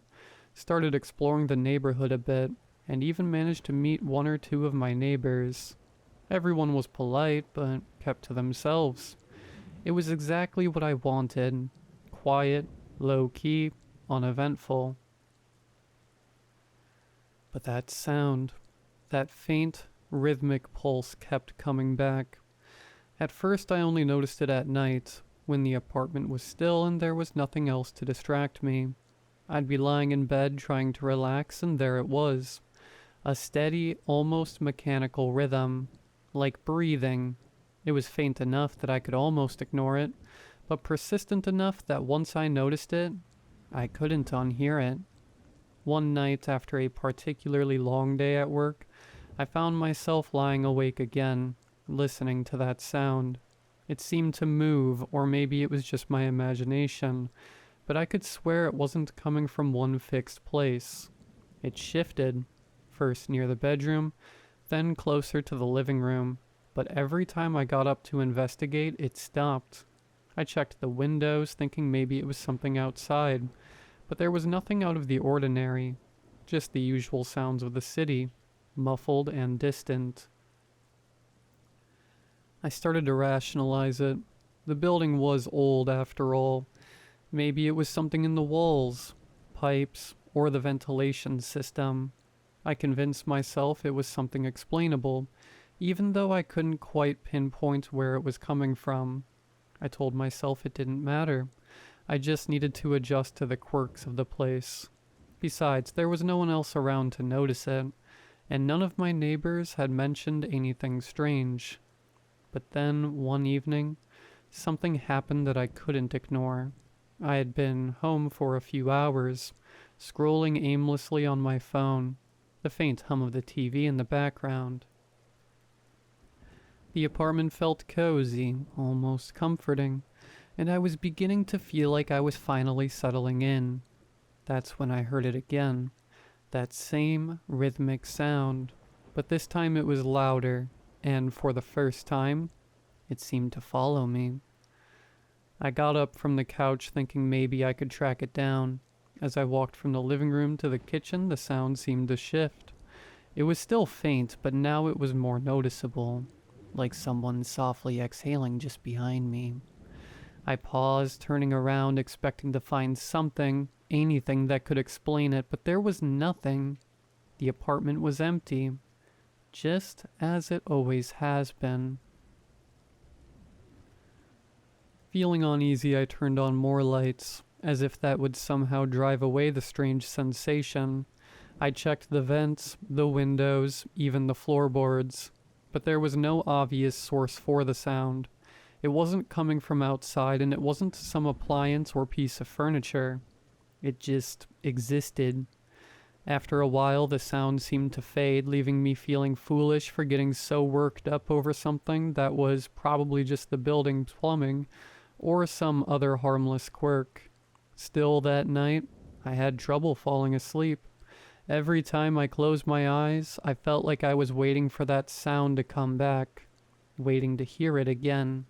started exploring the neighborhood a bit, and even managed to meet one or two of my neighbors. Everyone was polite, but kept to themselves. It was exactly what I wanted. Quiet, low-key, uneventful. But that sound, that faint, rhythmic pulse kept coming back. At first I only noticed it at night, when the apartment was still and there was nothing else to distract me. I'd be lying in bed trying to relax, and there it was. A steady, almost mechanical rhythm, like breathing. It was faint enough that I could almost ignore it, but persistent enough that once I noticed it, I couldn't unhear it. One night, after a particularly long day at work, I found myself lying awake again, listening to that sound. It seemed to move, or maybe it was just my imagination, but I could swear it wasn't coming from one fixed place. It shifted, first near the bedroom, then closer to the living room, but every time I got up to investigate, it stopped. I checked the windows, thinking maybe it was something outside, but there was nothing out of the ordinary, just the usual sounds of the city, muffled and distant. I started to rationalize it. The building was old after all. Maybe it was something in the walls, pipes, or the ventilation system. I convinced myself it was something explainable, even though I couldn't quite pinpoint where it was coming from. I told myself it didn't matter. I just needed to adjust to the quirks of the place. Besides, there was no one else around to notice it, and none of my neighbors had mentioned anything strange. But then, one evening, something happened that I couldn't ignore. I had been home for a few hours, scrolling aimlessly on my phone, the faint hum of the TV in the background. The apartment felt cozy, almost comforting, and I was beginning to feel like I was finally settling in. That's when I heard it again, that same rhythmic sound, but this time it was louder, and for the first time, it seemed to follow me. I got up from the couch thinking maybe I could track it down. As I walked from the living room to the kitchen, the sound seemed to shift. It was still faint, but now it was more noticeable, like someone softly exhaling just behind me. I paused, turning around, expecting to find something, anything that could explain it, but there was nothing. The apartment was empty, just as it always has been. Feeling uneasy, I turned on more lights, as if that would somehow drive away the strange sensation. I checked the vents, the windows, even the floorboards, but there was no obvious source for the sound. It wasn't coming from outside, and it wasn't some appliance or piece of furniture. It just existed. After a while, the sound seemed to fade, leaving me feeling foolish for getting so worked up over something that was probably just the building's plumbing or some other harmless quirk. Still, that night, I had trouble falling asleep. Every time I closed my eyes, I felt like I was waiting for that sound to come back, waiting to hear it again.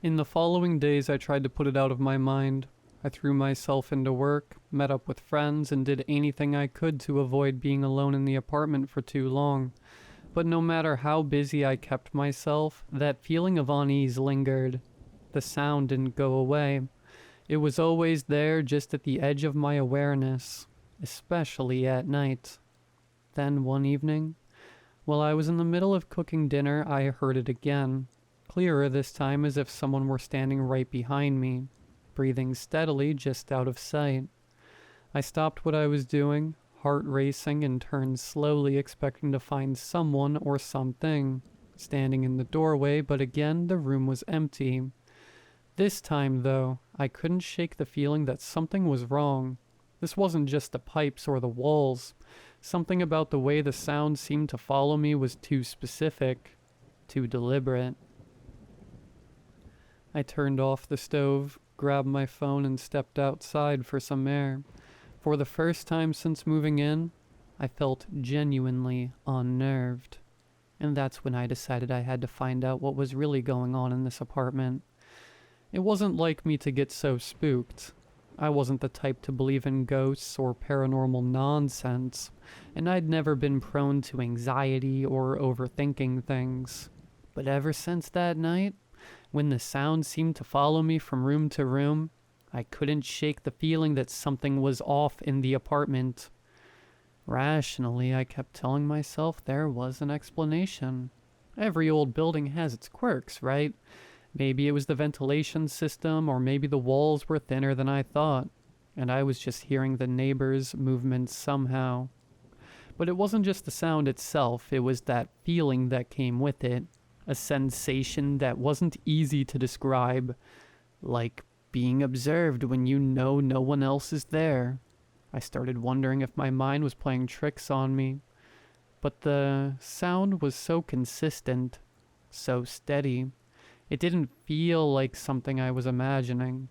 In the following days, I tried to put it out of my mind. I threw myself into work, met up with friends, and did anything I could to avoid being alone in the apartment for too long. But no matter how busy I kept myself, that feeling of unease lingered. The sound didn't go away. It was always there, just at the edge of my awareness, especially at night. Then one evening, while I was in the middle of cooking dinner, I heard it again, clearer this time, as if someone were standing right behind me, breathing steadily just out of sight. I stopped what I was doing, heart racing, and turned slowly, expecting to find someone or something standing in the doorway, but again the room was empty. This time, though, I couldn't shake the feeling that something was wrong. This wasn't just the pipes or the walls. Something about the way the sound seemed to follow me was too specific, too deliberate. I turned off the stove, grabbed my phone, and stepped outside for some air. For the first time since moving in, I felt genuinely unnerved. And that's when I decided I had to find out what was really going on in this apartment. It wasn't like me to get so spooked. I wasn't the type to believe in ghosts or paranormal nonsense, and I'd never been prone to anxiety or overthinking things. But ever since that night, when the sound seemed to follow me from room to room, I couldn't shake the feeling that something was off in the apartment. Rationally, I kept telling myself there was an explanation. Every old building has its quirks, right? Maybe it was the ventilation system, or maybe the walls were thinner than I thought, and I was just hearing the neighbors' movements somehow. But it wasn't just the sound itself, it was that feeling that came with it. A sensation that wasn't easy to describe, like being observed when you know no one else is there. I started wondering if my mind was playing tricks on me. But the sound was so consistent, so steady. It didn't feel like something I was imagining.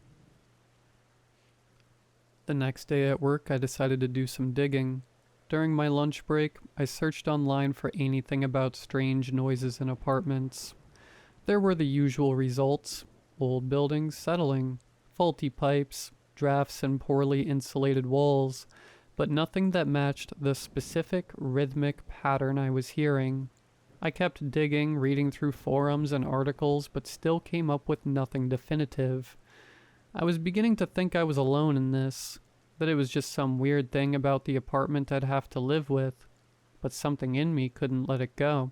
The next day at work, I decided to do some digging. During my lunch break, I searched online for anything about strange noises in apartments. There were the usual results: old buildings settling, faulty pipes, drafts and poorly insulated walls, but nothing that matched the specific rhythmic pattern I was hearing. I kept digging, reading through forums and articles, but still came up with nothing definitive. I was beginning to think I was alone in this, that it was just some weird thing about the apartment I'd have to live with, but something in me couldn't let it go.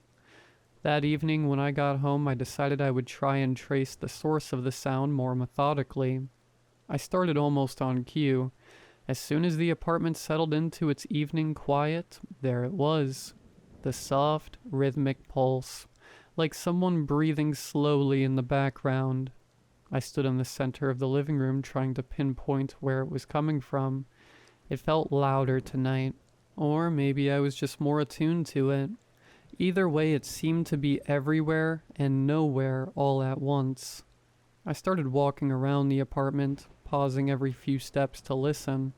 That evening when I got home, I decided I would try and trace the source of the sound more methodically. I started almost on cue. As soon as the apartment settled into its evening quiet, there it was. The soft, rhythmic pulse, like someone breathing slowly in the background. I stood in the center of the living room trying to pinpoint where it was coming from. It felt louder tonight, or maybe I was just more attuned to it. Either way, it seemed to be everywhere and nowhere all at once. I started walking around the apartment, pausing every few steps to listen.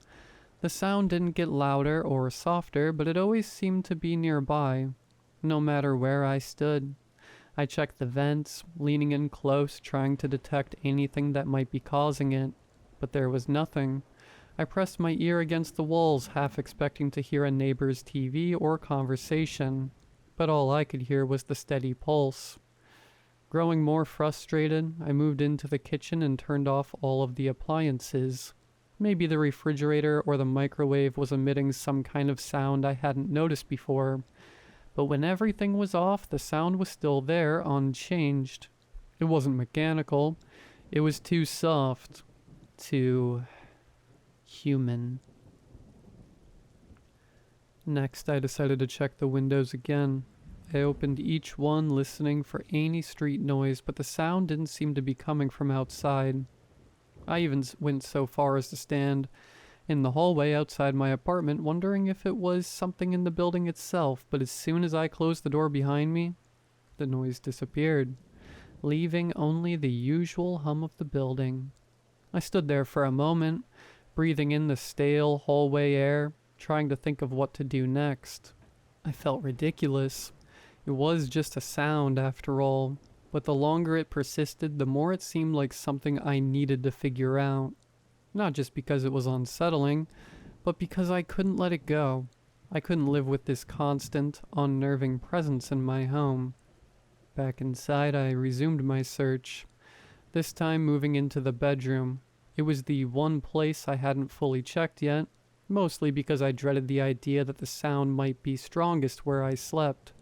The sound didn't get louder or softer, but it always seemed to be nearby, no matter where I stood. I checked the vents, leaning in close, trying to detect anything that might be causing it, but there was nothing. I pressed my ear against the walls, half expecting to hear a neighbor's TV or conversation, but all I could hear was the steady pulse. Growing more frustrated, I moved into the kitchen and turned off all of the appliances. Maybe the refrigerator or the microwave was emitting some kind of sound I hadn't noticed before. But when everything was off, the sound was still there, unchanged. It wasn't mechanical. It was too soft. Too human. Next, I decided to check the windows again. I opened each one, listening for any street noise, but the sound didn't seem to be coming from outside. I even went so far as to stand in the hallway outside my apartment, wondering if it was something in the building itself, but as soon as I closed the door behind me, the noise disappeared, leaving only the usual hum of the building. I stood there for a moment, breathing in the stale hallway air, trying to think of what to do next. I felt ridiculous. It was just a sound after all, but the longer it persisted, the more it seemed like something I needed to figure out. Not just because it was unsettling, but because I couldn't let it go. I couldn't live with this constant, unnerving presence in my home. Back inside, I resumed my search, this time moving into the bedroom. It was the one place I hadn't fully checked yet, mostly because I dreaded the idea that the sound might be strongest where I slept.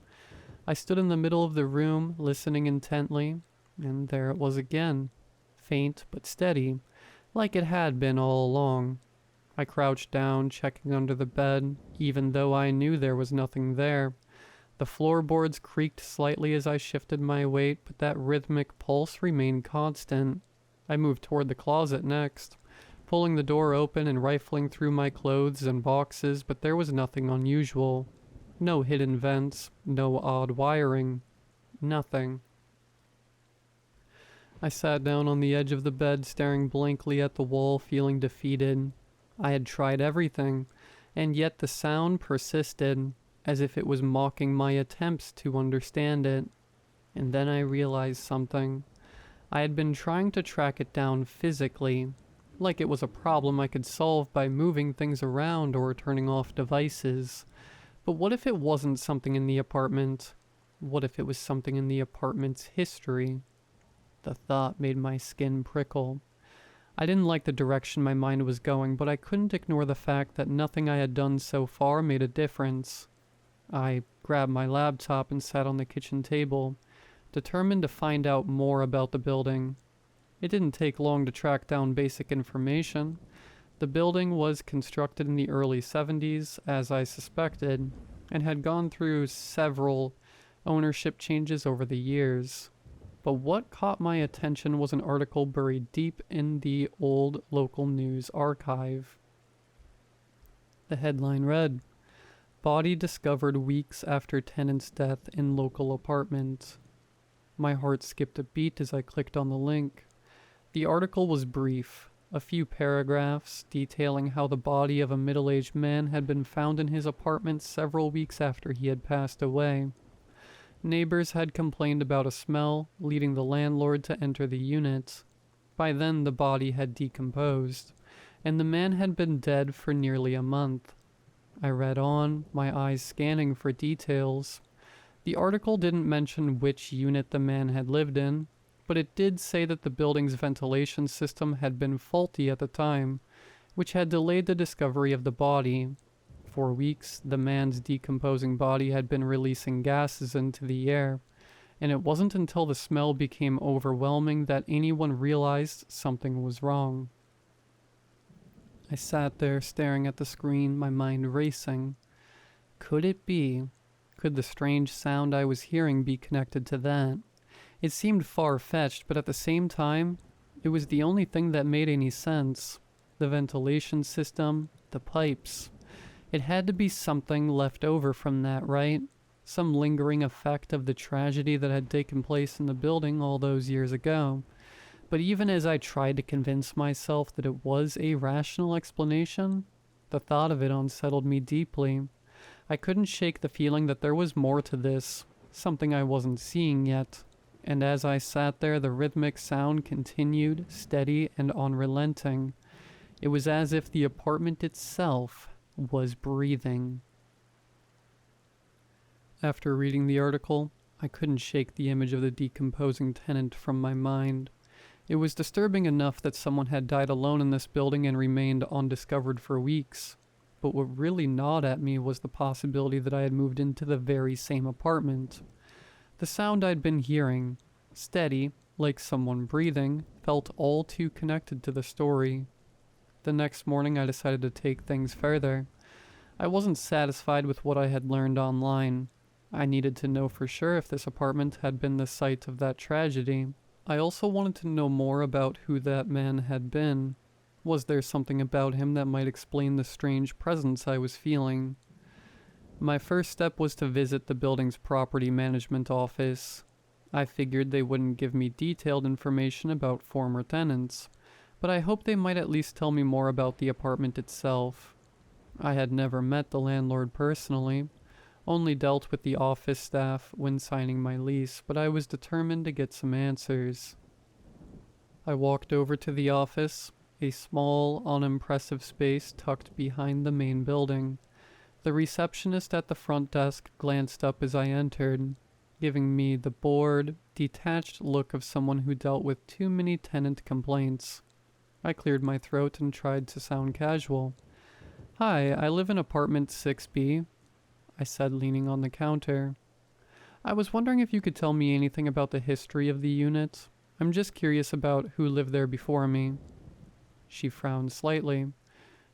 I stood in the middle of the room, listening intently, and there it was again, faint but steady, like it had been all along. I crouched down, checking under the bed, even though I knew there was nothing there. The floorboards creaked slightly as I shifted my weight, but that rhythmic pulse remained constant. I moved toward the closet next, pulling the door open and rifling through my clothes and boxes, but there was nothing unusual. No hidden vents, no odd wiring. Nothing. I sat down on the edge of the bed, staring blankly at the wall, feeling defeated. I had tried everything, and yet the sound persisted, as if it was mocking my attempts to understand it. And then I realized something. I had been trying to track it down physically, like it was a problem I could solve by moving things around or turning off devices. But what if it wasn't something in the apartment? What if it was something in the apartment's history? The thought made my skin prickle. I didn't like the direction my mind was going, but I couldn't ignore the fact that nothing I had done so far made a difference. I grabbed my laptop and sat on the kitchen table, determined to find out more about the building. It didn't take long to track down basic information. The building was constructed in the early 70s, as I suspected, and had gone through several ownership changes over the years. But what caught my attention was an article buried deep in the old local news archive. The headline read, "Body discovered weeks after tenant's death in local apartment." My heart skipped a beat as I clicked on the link. The article was brief, a few paragraphs detailing how the body of a middle-aged man had been found in his apartment several weeks after he had passed away. Neighbors had complained about a smell, leading the landlord to enter the unit. By then, the body had decomposed, and the man had been dead for nearly a month. I read on, my eyes scanning for details. The article didn't mention which unit the man had lived in, but it did say that the building's ventilation system had been faulty at the time, which had delayed the discovery of the body. For weeks, the man's decomposing body had been releasing gases into the air, and it wasn't until the smell became overwhelming that anyone realized something was wrong. I sat there staring at the screen, my mind racing. Could it be? Could the strange sound I was hearing be connected to that? It seemed far-fetched, but at the same time, it was the only thing that made any sense. The ventilation system, the pipes. It had to be something left over from that, right? Some lingering effect of the tragedy that had taken place in the building all those years ago. But even as I tried to convince myself that it was a rational explanation, the thought of it unsettled me deeply. I couldn't shake the feeling that there was more to this, something I wasn't seeing yet. And as I sat there, the rhythmic sound continued, steady and unrelenting. It was as if the apartment itself was breathing. After reading the article, I couldn't shake the image of the decomposing tenant from my mind. It was disturbing enough that someone had died alone in this building and remained undiscovered for weeks. But what really gnawed at me was the possibility that I had moved into the very same apartment. The sound I'd been hearing, steady, like someone breathing, felt all too connected to the story. The next morning I decided to take things further. I wasn't satisfied with what I had learned online. I needed to know for sure if this apartment had been the site of that tragedy. I also wanted to know more about who that man had been. Was there something about him that might explain the strange presence I was feeling? My first step was to visit the building's property management office. I figured they wouldn't give me detailed information about former tenants, but I hoped they might at least tell me more about the apartment itself. I had never met the landlord personally, only dealt with the office staff when signing my lease, but I was determined to get some answers. I walked over to the office, a small, unimpressive space tucked behind the main building. The receptionist at the front desk glanced up as I entered, giving me the bored, detached look of someone who dealt with too many tenant complaints. I cleared my throat and tried to sound casual. "Hi, I live in apartment 6B, I said, leaning on the counter. "I was wondering if you could tell me anything about the history of the unit. I'm just curious about who lived there before me." She frowned slightly,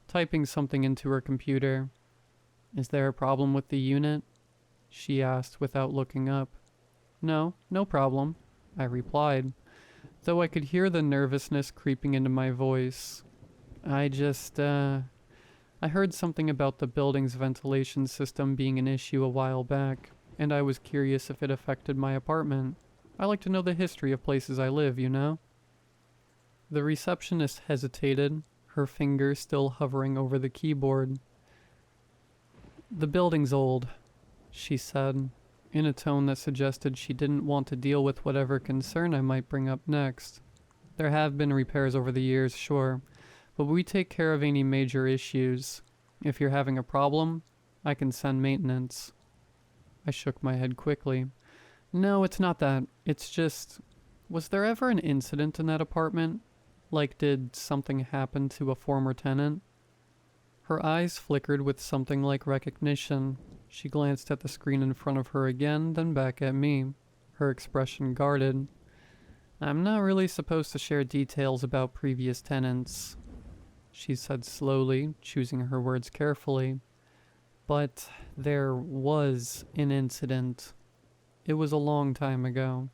typing something into her computer. "Is there a problem with the unit?" she asked without looking up. "No, no problem," I replied, though I could hear the nervousness creeping into my voice. I heard something about the building's ventilation system being an issue a while back, and I was curious if it affected my apartment. I like to know the history of places I live, you know?" The receptionist hesitated, her finger still hovering over the keyboard. "The building's old," she said, in a tone that suggested she didn't want to deal with whatever concern I might bring up next. "There have been repairs over the years, sure, but we take care of any major issues. If you're having a problem, I can send maintenance." I shook my head quickly. "No, it's not that. It's just, was there ever an incident in that apartment? Like, did something happen to a former tenant?" Her eyes flickered with something like recognition. She glanced at the screen in front of her again, then back at me, her expression guarded. "I'm not really supposed to share details about previous tenants," she said slowly, choosing her words carefully. "But there was an incident. It was a long time ago."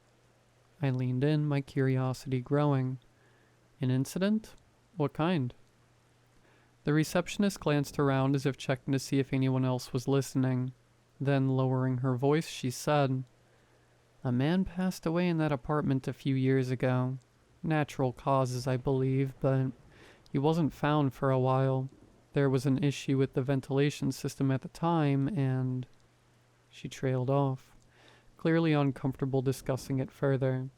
I leaned in, my curiosity growing. "An incident? What kind?" The receptionist glanced around as if checking to see if anyone else was listening. Then, lowering her voice, she said, "A man passed away in that apartment a few years ago. Natural causes, I believe, but he wasn't found for a while. There was an issue with the ventilation system at the time, and..." She trailed off, clearly uncomfortable discussing it further.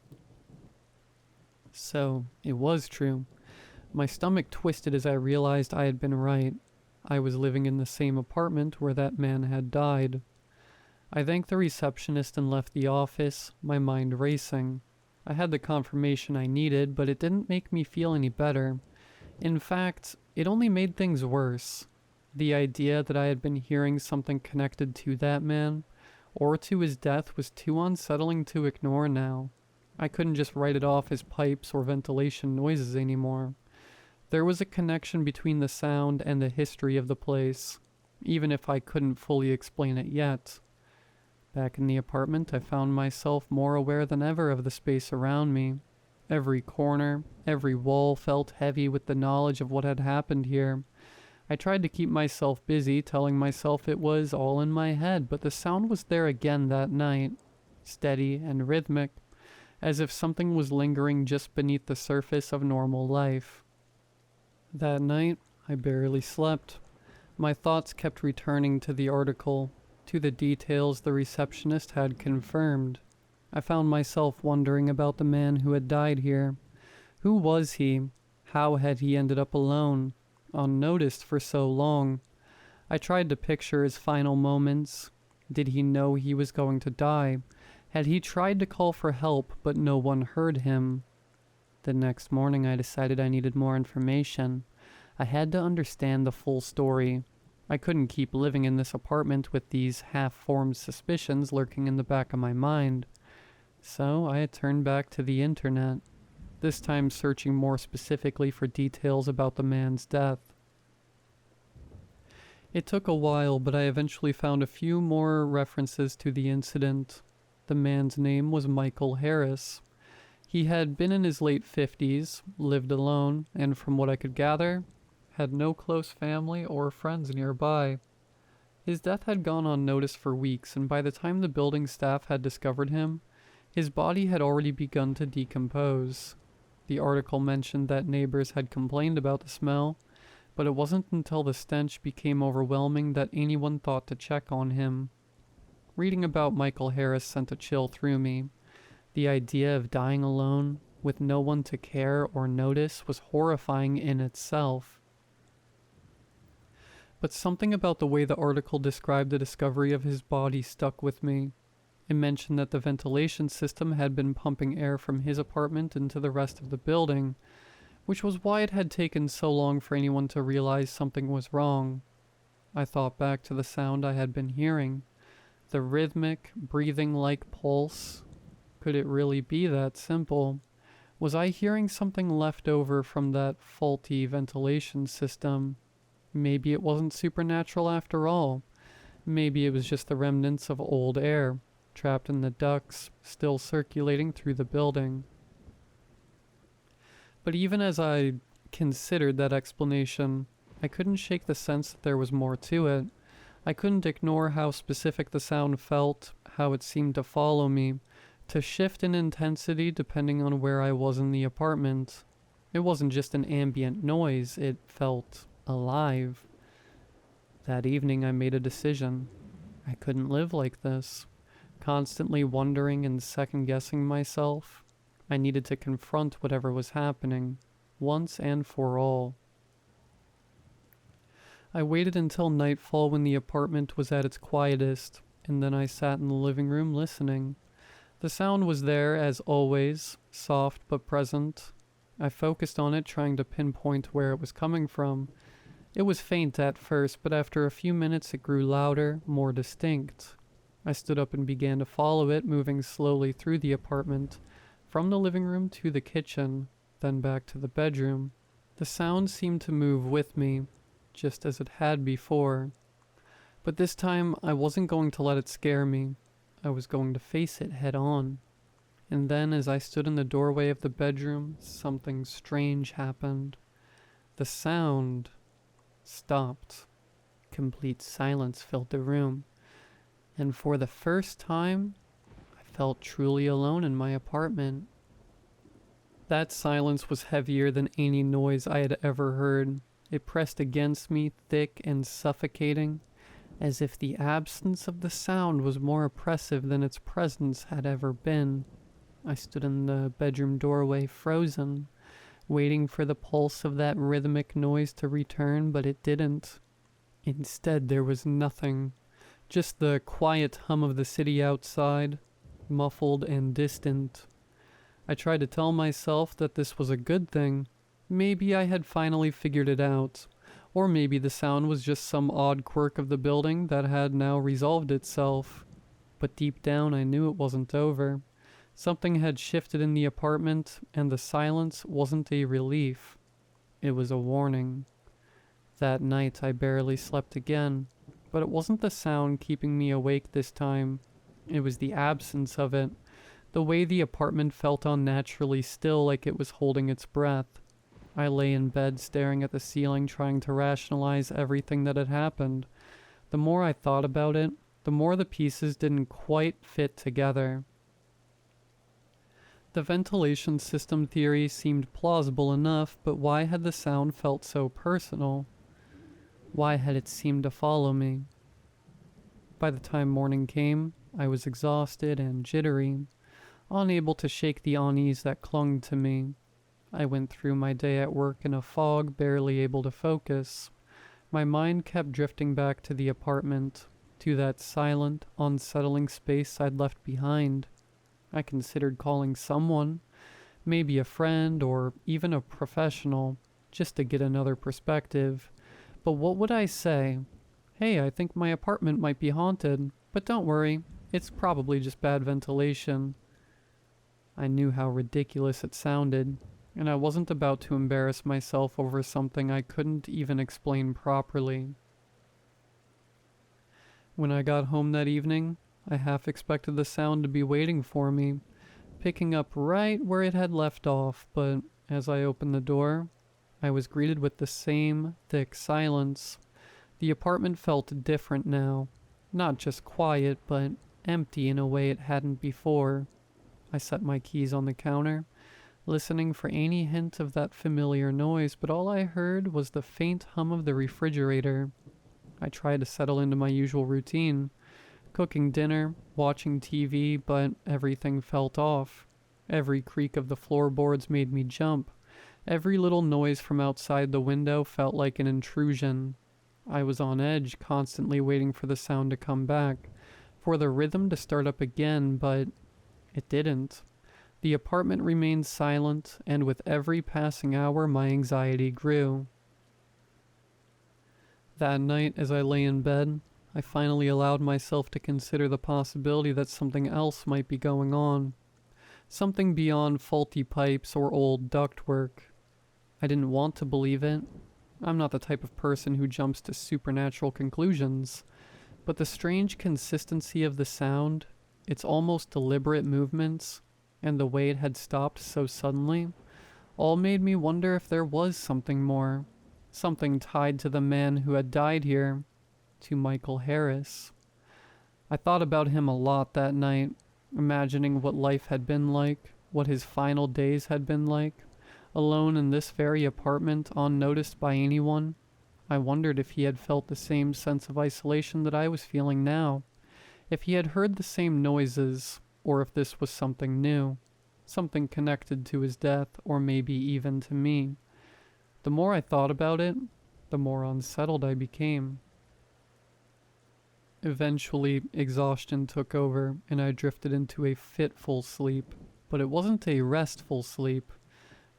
So, it was true. My stomach twisted as I realized I had been right. I was living in the same apartment where that man had died. I thanked the receptionist and left the office, my mind racing. I had the confirmation I needed, but it didn't make me feel any better. In fact, it only made things worse. The idea that I had been hearing something connected to that man, or to his death, was too unsettling to ignore now. I couldn't just write it off as pipes or ventilation noises anymore. There was a connection between the sound and the history of the place, even if I couldn't fully explain it yet. Back in the apartment, I found myself more aware than ever of the space around me. Every corner, every wall felt heavy with the knowledge of what had happened here. I tried to keep myself busy, telling myself it was all in my head, but the sound was there again that night, steady and rhythmic, as if something was lingering just beneath the surface of normal life. That night, I barely slept. My thoughts kept returning to the article, to the details the receptionist had confirmed. I found myself wondering about the man who had died here. Who was he? How had he ended up alone, unnoticed for so long? I tried to picture his final moments. Did he know he was going to die? Had he tried to call for help, but no one heard him? The next morning I decided I needed more information. I had to understand the full story. I couldn't keep living in this apartment with these half-formed suspicions lurking in the back of my mind. So I had turned back to the internet, this time searching more specifically for details about the man's death. It took a while, but I eventually found a few more references to the incident. The man's name was Michael Harris. He had been in his late 50s, lived alone, and from what I could gather, had no close family or friends nearby. His death had gone unnoticed for weeks, and by the time the building staff had discovered him, his body had already begun to decompose. The article mentioned that neighbors had complained about the smell, but it wasn't until the stench became overwhelming that anyone thought to check on him. Reading about Michael Harris sent a chill through me. The idea of dying alone, with no one to care or notice, was horrifying in itself. But something about the way the article described the discovery of his body stuck with me. It mentioned that the ventilation system had been pumping air from his apartment into the rest of the building, which was why it had taken so long for anyone to realize something was wrong. I thought back to the sound I had been hearing, the rhythmic, breathing-like pulse. Could it really be that simple? Was I hearing something left over from that faulty ventilation system? Maybe it wasn't supernatural after all. Maybe it was just the remnants of old air, trapped in the ducts, still circulating through the building. But even as I considered that explanation, I couldn't shake the sense that there was more to it. I couldn't ignore how specific the sound felt, how it seemed to follow me, to shift in intensity depending on where I was in the apartment. It wasn't just an ambient noise, it felt alive. That evening I made a decision. I couldn't live like this, constantly wondering and second-guessing myself. I needed to confront whatever was happening, once and for all. I waited until nightfall when the apartment was at its quietest, and then I sat in the living room listening. The sound was there, as always, soft but present. I focused on it, trying to pinpoint where it was coming from. It was faint at first, but after a few minutes it grew louder, more distinct. I stood up and began to follow it, moving slowly through the apartment, from the living room to the kitchen, then back to the bedroom. The sound seemed to move with me, just as it had before. But this time, I wasn't going to let it scare me. I was going to face it head on. And then, as I stood in the doorway of the bedroom, something strange happened. The sound stopped. Complete silence filled the room. And for the first time, I felt truly alone in my apartment. That silence was heavier than any noise I had ever heard. It pressed against me, thick and suffocating, as if the absence of the sound was more oppressive than its presence had ever been. I stood in the bedroom doorway, frozen, waiting for the pulse of that rhythmic noise to return, but it didn't. Instead, there was nothing. Just the quiet hum of the city outside, muffled and distant. I tried to tell myself that this was a good thing. Maybe I had finally figured it out. Or maybe the sound was just some odd quirk of the building that had now resolved itself. But deep down I knew it wasn't over. Something had shifted in the apartment, and the silence wasn't a relief. It was a warning. That night I barely slept again, but it wasn't the sound keeping me awake this time. It was the absence of it. The way the apartment felt unnaturally still, like it was holding its breath. I lay in bed staring at the ceiling, trying to rationalize everything that had happened. The more I thought about it, the more the pieces didn't quite fit together. The ventilation system theory seemed plausible enough, but why had the sound felt so personal? Why had it seemed to follow me? By the time morning came, I was exhausted and jittery, unable to shake the unease that clung to me. I went through my day at work in a fog, barely able to focus. My mind kept drifting back to the apartment, to that silent, unsettling space I'd left behind. I considered calling someone, maybe a friend or even a professional, just to get another perspective. But what would I say? Hey, I think my apartment might be haunted, but don't worry, it's probably just bad ventilation. I knew how ridiculous it sounded, and I wasn't about to embarrass myself over something I couldn't even explain properly. When I got home that evening, I half expected the sound to be waiting for me, picking up right where it had left off, but as I opened the door, I was greeted with the same thick silence. The apartment felt different now. Not just quiet, but empty in a way it hadn't before. I set my keys on the counter, listening for any hint of that familiar noise, but all I heard was the faint hum of the refrigerator. I tried to settle into my usual routine, cooking dinner, watching TV, but everything felt off. Every creak of the floorboards made me jump. Every little noise from outside the window felt like an intrusion. I was on edge, constantly waiting for the sound to come back, for the rhythm to start up again, but it didn't. The apartment remained silent, and with every passing hour my anxiety grew. That night, as I lay in bed, I finally allowed myself to consider the possibility that something else might be going on. Something beyond faulty pipes or old ductwork. I didn't want to believe it. I'm not the type of person who jumps to supernatural conclusions, but the strange consistency of the sound, its almost deliberate movements, and the way it had stopped so suddenly, all made me wonder if there was something more, something tied to the man who had died here, to Michael Harris. I thought about him a lot that night, imagining what life had been like, what his final days had been like, alone in this very apartment, unnoticed by anyone. I wondered if he had felt the same sense of isolation that I was feeling now, if he had heard the same noises, or if this was something new, something connected to his death, or maybe even to me. The more I thought about it, the more unsettled I became. Eventually, exhaustion took over, and I drifted into a fitful sleep. But it wasn't a restful sleep.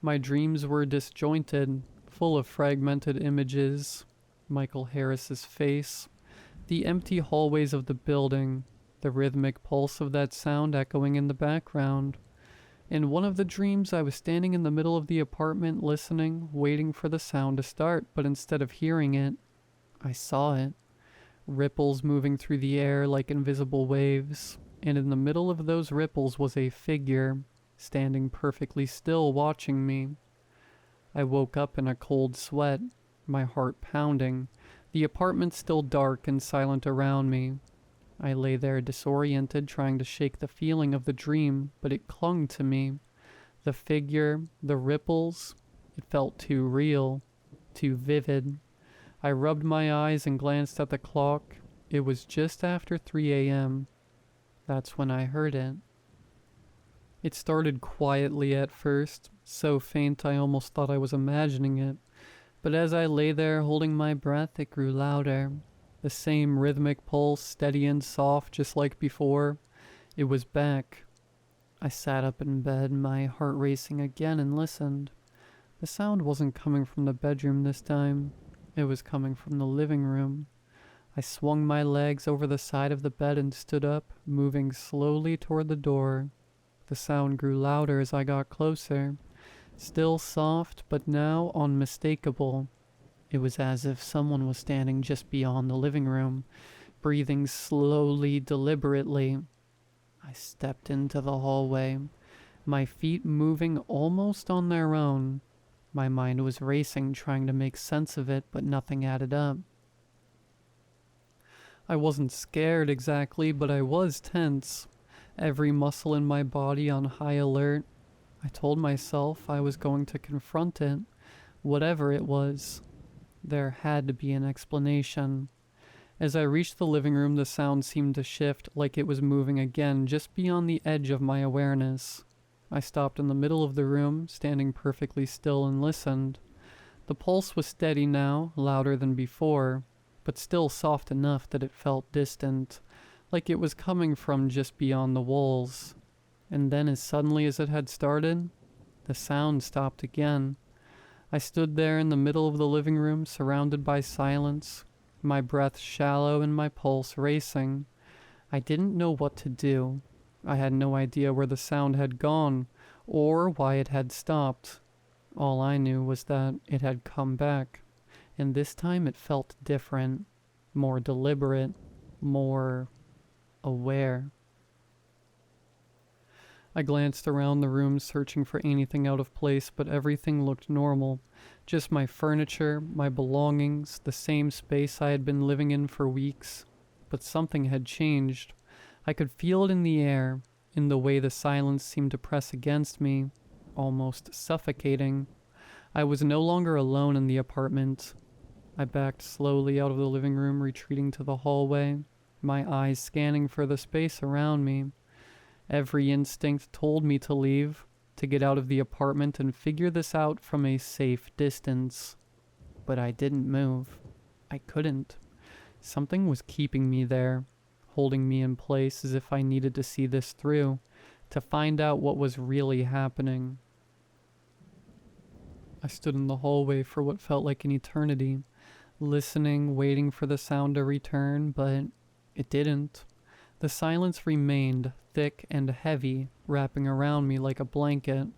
My dreams were disjointed, full of fragmented images. Michael Harris's face, the empty hallways of the building, the rhythmic pulse of that sound echoing in the background. In one of the dreams, I was standing in the middle of the apartment listening, waiting for the sound to start, but instead of hearing it, I saw it. Ripples moving through the air like invisible waves, and in the middle of those ripples was a figure, standing perfectly still watching me. I woke up in a cold sweat, my heart pounding, the apartment still dark and silent around me. I lay there disoriented, trying to shake the feeling of the dream, but it clung to me. The figure, the ripples, it felt too real, too vivid. I rubbed my eyes and glanced at the clock. It was just after 3 a.m. That's when I heard it. It started quietly at first, so faint I almost thought I was imagining it. But as I lay there holding my breath, it grew louder. The same rhythmic pulse, steady and soft, just like before. It was back. I sat up in bed, my heart racing again, and listened. The sound wasn't coming from the bedroom this time. It was coming from the living room. I swung my legs over the side of the bed and stood up, moving slowly toward the door. The sound grew louder as I got closer. Still soft, but now unmistakable. It was as if someone was standing just beyond the living room, breathing slowly, deliberately. I stepped into the hallway, my feet moving almost on their own. My mind was racing, trying to make sense of it, but nothing added up. I wasn't scared exactly, but I was tense, every muscle in my body on high alert. I told myself I was going to confront it, whatever it was. There had to be an explanation. As I reached the living room, the sound seemed to shift, like it was moving again, just beyond the edge of my awareness. I stopped in the middle of the room, standing perfectly still, and listened. The pulse was steady now, louder than before, but still soft enough that it felt distant, like it was coming from just beyond the walls. And then, as suddenly as it had started, the sound stopped again. I stood there in the middle of the living room, surrounded by silence, my breath shallow and my pulse racing. I didn't know what to do. I had no idea where the sound had gone, or why it had stopped. All I knew was that it had come back, and this time it felt different, more deliberate, more aware. I glanced around the room searching for anything out of place, but everything looked normal. Just my furniture, my belongings, the same space I had been living in for weeks. But something had changed. I could feel it in the air, in the way the silence seemed to press against me, almost suffocating. I was no longer alone in the apartment. I backed slowly out of the living room, retreating to the hallway, my eyes scanning for the space around me. Every instinct told me to leave, to get out of the apartment and figure this out from a safe distance. But I didn't move. I couldn't. Something was keeping me there, holding me in place as if I needed to see this through, to find out what was really happening. I stood in the hallway for what felt like an eternity, listening, waiting for the sound to return, but it didn't. The silence remained thick and heavy, wrapping around me like a blanket.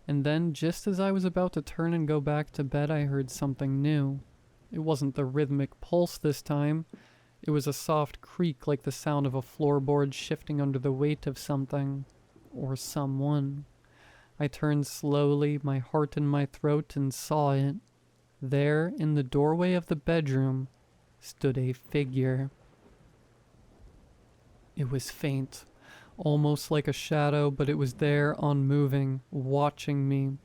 And then, just as I was about to turn and go back to bed, I heard something new. It wasn't the rhythmic pulse this time. It was a soft creak like the sound of a floorboard shifting under the weight of something. Or someone. I turned slowly, my heart in my throat, and saw it. There, in the doorway of the bedroom, stood a figure. It was faint, almost like a shadow, but it was there, unmoving, watching me.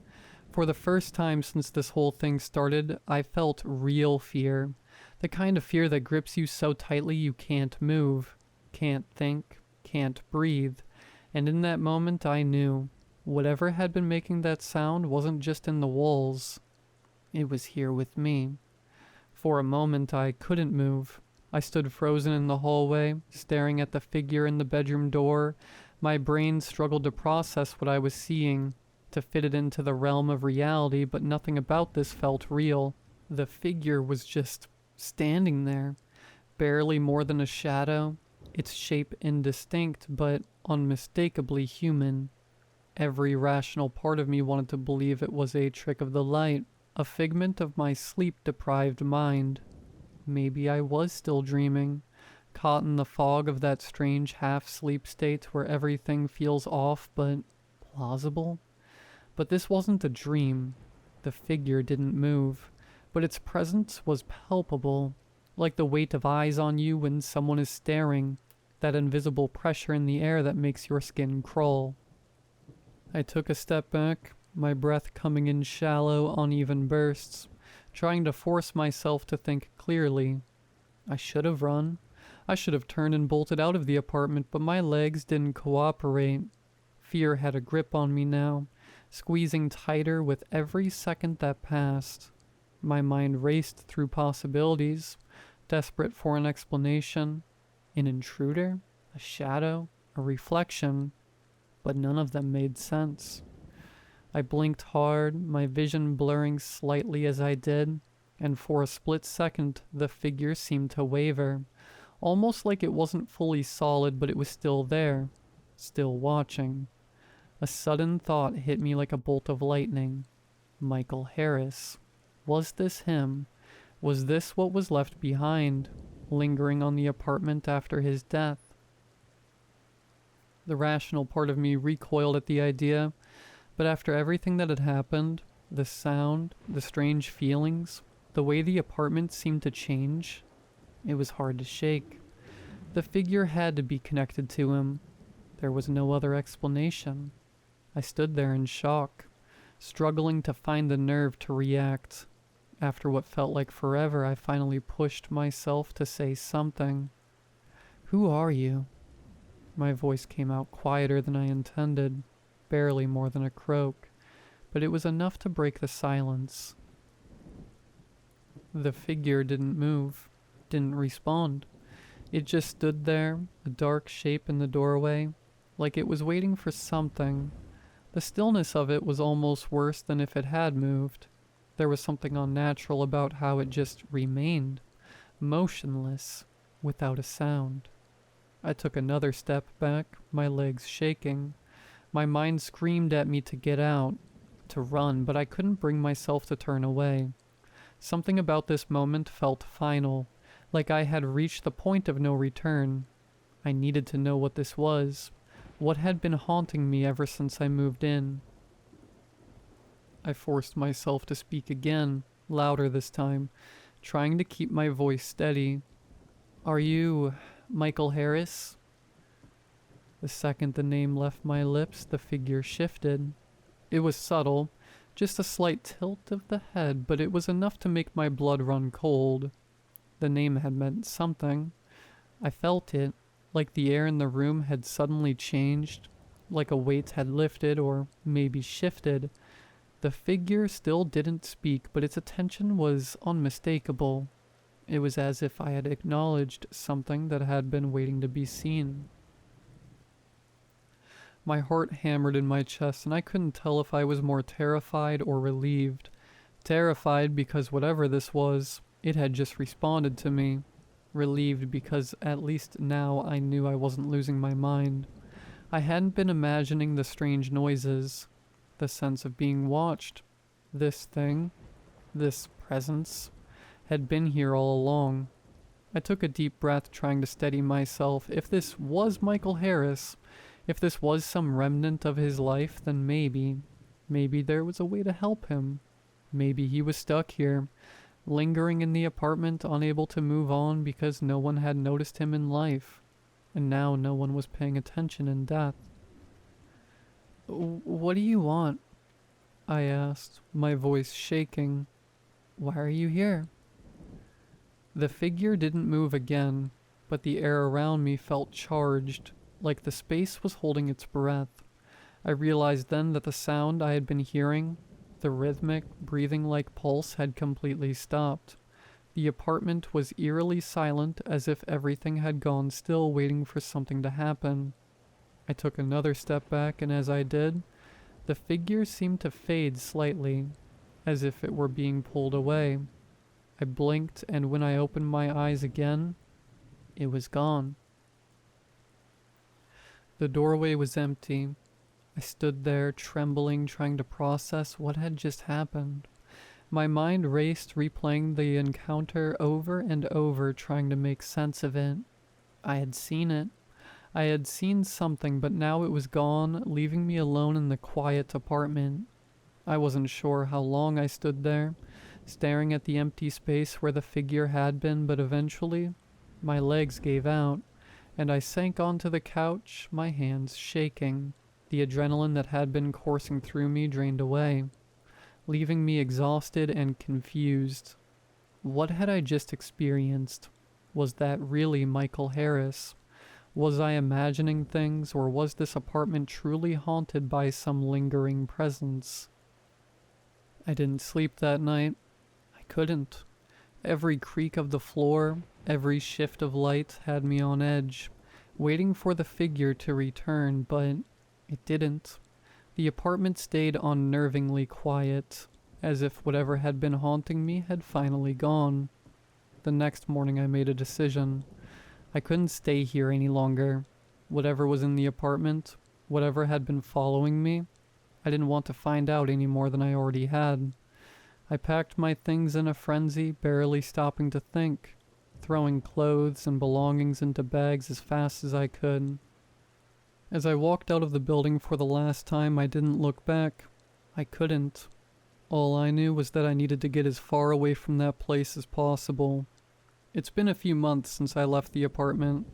For the first time since this whole thing started, I felt real fear. The kind of fear that grips you so tightly you can't move, can't think, can't breathe. And in that moment I knew, whatever had been making that sound wasn't just in the walls. It was here with me. For a moment I couldn't move. I stood frozen in the hallway, staring at the figure in the bedroom door. My brain struggled to process what I was seeing, to fit it into the realm of reality, but nothing about this felt real. The figure was just standing there, barely more than a shadow, its shape indistinct, but unmistakably human. Every rational part of me wanted to believe it was a trick of the light, a figment of my sleep-deprived mind. Maybe I was still dreaming, caught in the fog of that strange half-sleep state where everything feels off but plausible. But this wasn't a dream. The figure didn't move, but its presence was palpable, like the weight of eyes on you when someone is staring, that invisible pressure in the air that makes your skin crawl. I took a step back, my breath coming in shallow, uneven bursts, trying to force myself to think clearly. I should have run. I should have turned and bolted out of the apartment, but my legs didn't cooperate. Fear had a grip on me now, squeezing tighter with every second that passed. My mind raced through possibilities, desperate for an explanation. An intruder? A shadow? A reflection? But none of them made sense. I blinked hard, my vision blurring slightly as I did, and for a split second the figure seemed to waver, almost like it wasn't fully solid, but it was still there, still watching. A sudden thought hit me like a bolt of lightning. Michael Harris. Was this him? Was this what was left behind, lingering on the apartment after his death? The rational part of me recoiled at the idea, but after everything that had happened, the sound, the strange feelings, the way the apartment seemed to change, it was hard to shake. The figure had to be connected to him. There was no other explanation. I stood there in shock, struggling to find the nerve to react. After what felt like forever, I finally pushed myself to say something. "Who are you?" My voice came out quieter than I intended, barely more than a croak, but it was enough to break the silence. The figure didn't move, didn't respond. It just stood there, a dark shape in the doorway, like it was waiting for something. The stillness of it was almost worse than if it had moved. There was something unnatural about how it just remained, motionless, without a sound. I took another step back, my legs shaking. My mind screamed at me to get out, to run, but I couldn't bring myself to turn away. Something about this moment felt final, like I had reached the point of no return. I needed to know what this was, What had been haunting me ever since I moved in? I forced myself to speak again, louder this time, trying to keep my voice steady. Are you Michael Harris? The second the name left my lips, the figure shifted. It was subtle, just a slight tilt of the head, but it was enough to make my blood run cold. The name had meant something. I felt it, like the air in the room had suddenly changed, like a weight had lifted or maybe shifted. The figure still didn't speak, but its attention was unmistakable. It was as if I had acknowledged something that had been waiting to be seen. My heart hammered in my chest, and I couldn't tell if I was more terrified or relieved. Terrified because whatever this was, it had just responded to me. Relieved because at least now I knew I wasn't losing my mind. I hadn't been imagining the strange noises, the sense of being watched. This thing, this presence, had been here all along. I took a deep breath, trying to steady myself. If this was Michael Harris, if this was some remnant of his life, then maybe there was a way to help him. Maybe he was stuck here, lingering in the apartment, unable to move on because no one had noticed him in life, and now no one was paying attention in death. What do you want? I asked, my voice shaking. Why are you here? The figure didn't move again, but the air around me felt charged, like the space was holding its breath. I realized then that the sound I had been hearing, the rhythmic, breathing-like pulse, had completely stopped. The apartment was eerily silent, as if everything had gone still, waiting for something to happen. I took another step back, and as I did, the figure seemed to fade slightly, as if it were being pulled away. I blinked, and when I opened my eyes again, it was gone. The doorway was empty. I stood there, trembling, trying to process what had just happened. My mind raced, replaying the encounter over and over, trying to make sense of it. I had seen it. I had seen something, but now it was gone, leaving me alone in the quiet apartment. I wasn't sure how long I stood there, staring at the empty space where the figure had been, but eventually, my legs gave out, and I sank onto the couch, my hands shaking. The adrenaline that had been coursing through me drained away, leaving me exhausted and confused. What had I just experienced? Was that really Michael Harris? Was I imagining things, or was this apartment truly haunted by some lingering presence? I didn't sleep that night. I couldn't. Every creak of the floor, every shift of light had me on edge, waiting for the figure to return, but it didn't. The apartment stayed unnervingly quiet, as if whatever had been haunting me had finally gone. The next morning I made a decision. I couldn't stay here any longer. Whatever was in the apartment, whatever had been following me, I didn't want to find out any more than I already had. I packed my things in a frenzy, barely stopping to think, throwing clothes and belongings into bags as fast as I could. As I walked out of the building for the last time, I didn't look back. I couldn't. All I knew was that I needed to get as far away from that place as possible. It's been a few months since I left the apartment,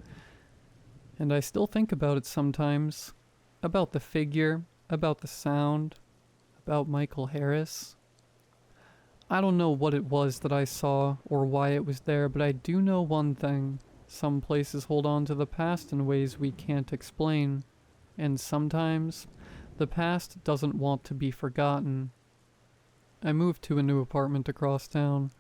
and I still think about it sometimes. About the figure, about the sound, about Michael Harris. I don't know what it was that I saw or why it was there, but I do know one thing. Some places hold on to the past in ways we can't explain, and sometimes the past doesn't want to be forgotten. I moved to a new apartment across town,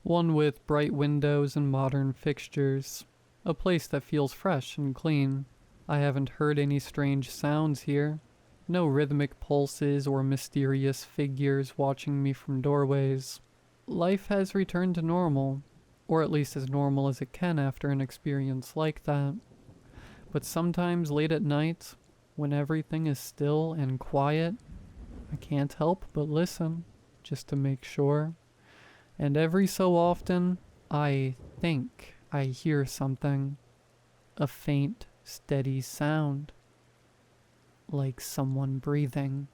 one with bright windows and modern fixtures, a place that feels fresh and clean. I haven't heard any strange sounds here, no rhythmic pulses or mysterious figures watching me from doorways. Life has returned to normal, or at least as normal as it can after an experience like that. But sometimes late at night, when everything is still and quiet, I can't help but listen, just to make sure. And every so often, I think I hear something. A faint, steady sound. like someone breathing.